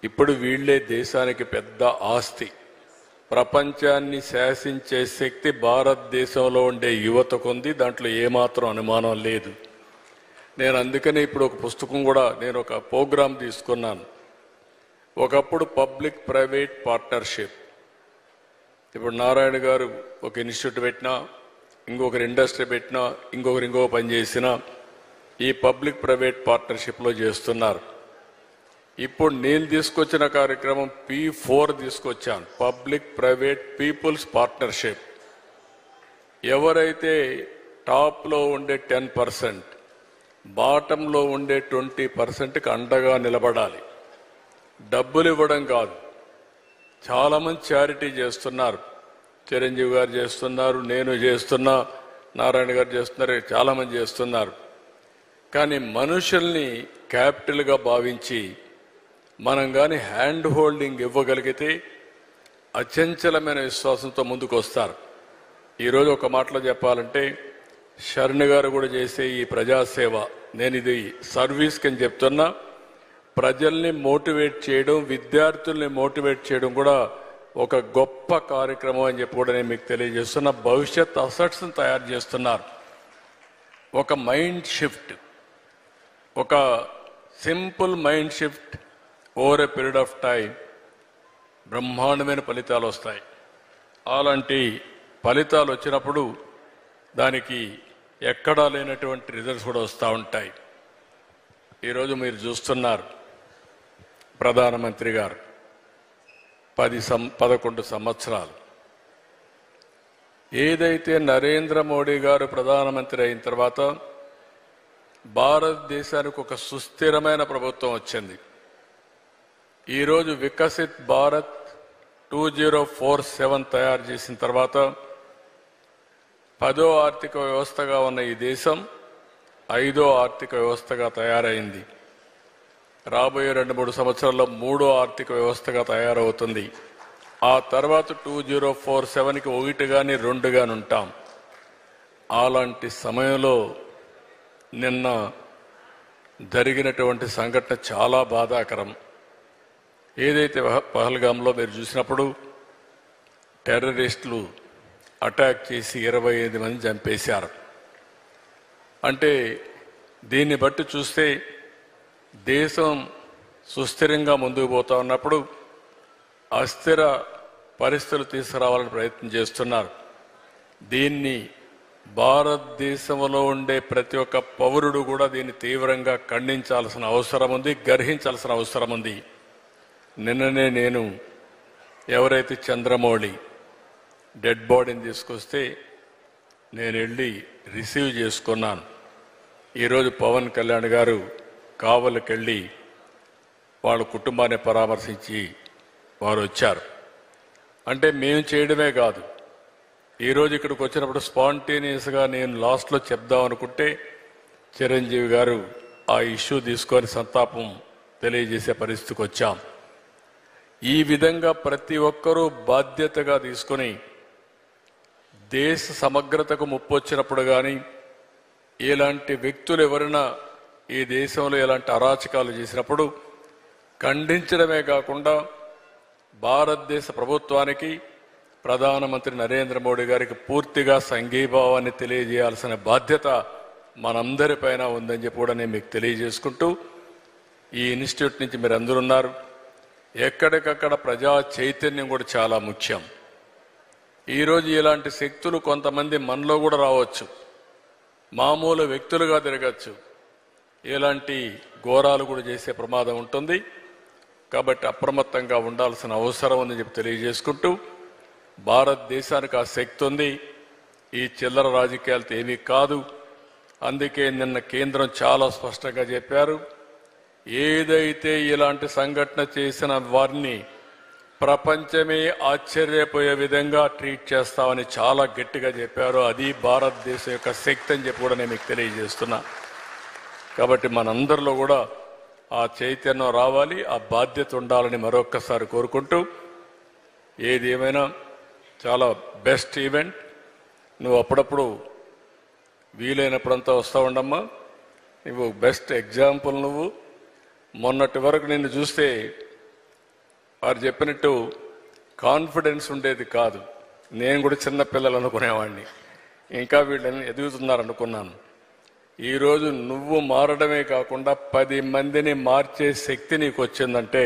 ఇప్పుడు వీళ్లే దేశానికి పెద్ద ఆస్తి. ప్రపంచాన్ని శాసించే శక్తి భారతదేశంలో ఉండే యువతకుంది. దాంట్లో ఏమాత్రం అనుమానం లేదు. నేను అందుకనే ఇప్పుడు ఒక పుస్తకం కూడా నేను ఒక ప్రోగ్రాం తీసుకున్నాను. ఒకప్పుడు పబ్లిక్ ప్రైవేట్ పార్ట్నర్షిప్. ఇప్పుడు నారాయణ గారు ఒక ఇన్స్టిట్యూట్ పెట్టినా, ఇంకొకరు ఇండస్ట్రీ పెట్టినా, ఇంకొకరు ఇంకో పని చేసినా ఈ పబ్లిక్ ప్రైవేట్ పార్ట్నర్షిప్లో చేస్తున్నారు. ఇప్పుడు నేను తీసుకొచ్చిన కార్యక్రమం P4 తీసుకొచ్చాను, పబ్లిక్ ప్రైవేట్ పీపుల్స్ పార్ట్నర్షిప్. ఎవరైతే టాప్లో ఉండే 10%, బాటంలో ఉండే 20%కి అండగా నిలబడాలి. డబ్బులు ఇవ్వడం కాదు. చాలామంది చారిటీ చేస్తున్నారు. చిరంజీవి గారు చేస్తున్నారు, నేను చేస్తున్నా, నారాయణ గారు చేస్తున్నారు, చాలామంది చేస్తున్నారు. కానీ మనుషుల్ని క్యాపిటల్గా భావించి మనం కానీ హ్యాండ్ హోల్డింగ్ ఇవ్వగలిగితే అచంచలమైన విశ్వాసంతో ముందుకు వస్తారు. ఈరోజు ఒక మాటలో చెప్పాలంటే శరణ్ గారు కూడా చేసే ఈ ప్రజాసేవ, నేను ఇది సర్వీస్కి అని చెప్తున్నా. ప్రజల్ని మోటివేట్ చేయడం, విద్యార్థుల్ని మోటివేట్ చేయడం కూడా ఒక గొప్ప కార్యక్రమం అని చెప్పి కూడా నేను మీకు తెలియజేస్తున్నా. భవిష్యత్ అసెట్స్ని తయారు చేస్తున్నారు. ఒక మైండ్ షిఫ్ట్, ఒక simple mind shift over a period of time బ్రహ్మాండమైన ఫలితాలు వస్తాయి. అలాంటి ఫలితాలు వచ్చినప్పుడు దానికి ఎక్కడా లేనటువంటి రిజల్ట్స్ కూడా వస్తూ ఉంటాయి. ఈరోజు మీరు చూస్తున్నారు, ప్రధానమంత్రి గారు 11 సంవత్సరాలు ఏదైతే నరేంద్ర మోడీ గారు ప్రధానమంత్రి అయిన తర్వాత భారతదేశానికి ఒక సుస్థిరమైన ప్రభుత్వం వచ్చింది. ఈరోజు వికసిత్ భారత్ 2047 తయారు చేసిన తర్వాత 10వ ఆర్థిక వ్యవస్థగా ఉన్న ఈ దేశం 5వ ఆర్థిక వ్యవస్థగా తయారైంది. రాబోయే 2-3 సంవత్సరాల్లో 3వ ఆర్థిక వ్యవస్థగా తయారవుతుంది. ఆ తర్వాత 2047కి 1 కానీ 2 కానీ ఉంటాం. అలాంటి సమయంలో నిన్న జరిగినటువంటి సంఘటన చాలా బాధాకరం. ఏదైతే పహల్గామ్లో మీరు చూసినప్పుడు టెర్రరిస్టులు అటాక్ చేసి 25 మంది చంపేశారు. అంటే దీన్ని బట్టి చూస్తే దేశం సుస్థిరంగా ముందుకు పోతా ఉన్నప్పుడు అస్థిర పరిస్థితులు తీసుకురావాలని ప్రయత్నం చేస్తున్నారు. దీన్ని భారతదేశంలో ఉండే ప్రతి ఒక్క పౌరుడు కూడా దీన్ని తీవ్రంగా ఖండించాల్సిన అవసరం ఉంది, గ్రహించాల్సిన అవసరం ఉంది. నిన్ననే నేను ఎవరైతే చంద్రమౌళి డెడ్ బాడీని తీసుకొస్తే నేను వెళ్ళి రిసీవ్ చేసుకున్నాను. ఈరోజు పవన్ కళ్యాణ్ గారు కావలికి వెళ్ళి వాళ్ళ కుటుంబాన్ని పరామర్శించి వారు వచ్చారు. అంటే మేము చేయడమే కాదు, ఈరోజు ఇక్కడికి వచ్చినప్పుడు స్పాంటేనియస్గా నేను లాస్ట్లో చెప్దాం అనుకుంటే చిరంజీవి గారు ఆ ఇష్యూ తీసుకొని సంతాపం తెలియజేసే పరిస్థితికి వచ్చాం. ఈ విధంగా ప్రతి ఒక్కరూ బాధ్యతగా తీసుకొని దేశ సమగ్రతకు ముప్పు వచ్చినప్పుడు కానీ ఇలాంటి వ్యక్తులు ఎవరైనా ఈ దేశంలో ఇలాంటి అరాచకాలు చేసినప్పుడు ఖండించడమే కాకుండా భారతదేశ ప్రభుత్వానికి, ప్రధానమంత్రి నరేంద్ర మోడీ గారికి పూర్తిగా సంఘీభావాన్ని తెలియజేయాల్సిన బాధ్యత మనందరిపైన ఉందని చెప్పి కూడా నేను మీకు తెలియజేసుకుంటూ, ఈ ఇన్స్టిట్యూట్ నుంచి మీరు అందరూ ఉన్నారు. ఎక్కడికక్కడ ప్రజా చైతన్యం కూడా చాలా ముఖ్యం. ఈరోజు ఇలాంటి శక్తులు కొంతమంది మనలో కూడా రావచ్చు, మామూలు వ్యక్తులుగా తిరగచ్చు, ఇలాంటి ఘోరాలు కూడా చేసే ప్రమాదం ఉంటుంది. కాబట్టి అప్రమత్తంగా ఉండాల్సిన అవసరం ఉందని చెప్పి తెలియజేసుకుంటూ, భారతదేశానికి ఆ శక్తి ఉంది, ఈ చిల్లర రాజకీయాలతో ఏమీ కాదు. అందుకే నిన్న కేంద్రం చాలా స్పష్టంగా చెప్పారు, ఏదైతే ఇలాంటి సంఘటన చేసిన వారిని ప్రపంచమే ఆశ్చర్యపోయే విధంగా ట్రీట్ చేస్తామని చాలా గట్టిగా చెప్పారు. అది భారతదేశం యొక్క శక్తి అని చెప్పి కూడా నేను మీకు తెలియజేస్తున్నా. కాబట్టి మనందరిలో కూడా ఆ చైతన్యం రావాలి, ఆ బాధ్యత ఉండాలని మరొక్కసారి కోరుకుంటూ, ఏది ఏమైనా చాలా బెస్ట్ ఈవెంట్. నువ్వు అప్పుడప్పుడు వీలైనప్పుడంతా వస్తూ ఉండమ్మా. నువ్వు బెస్ట్ ఎగ్జాంపుల్. నువ్వు మొన్నటి వరకు నిన్ను చూస్తే వారు చెప్పినట్టు కాన్ఫిడెన్స్ ఉండేది కాదు. నేను కూడా చిన్న పిల్లలు అనుకునేవాడిని, ఇంకా వీళ్ళని ఎదుగుతున్నారు అనుకున్నాను. ఈరోజు నువ్వు మారడమే కాకుండా 10 మందిని మార్చే శక్తి నీకు వచ్చిందంటే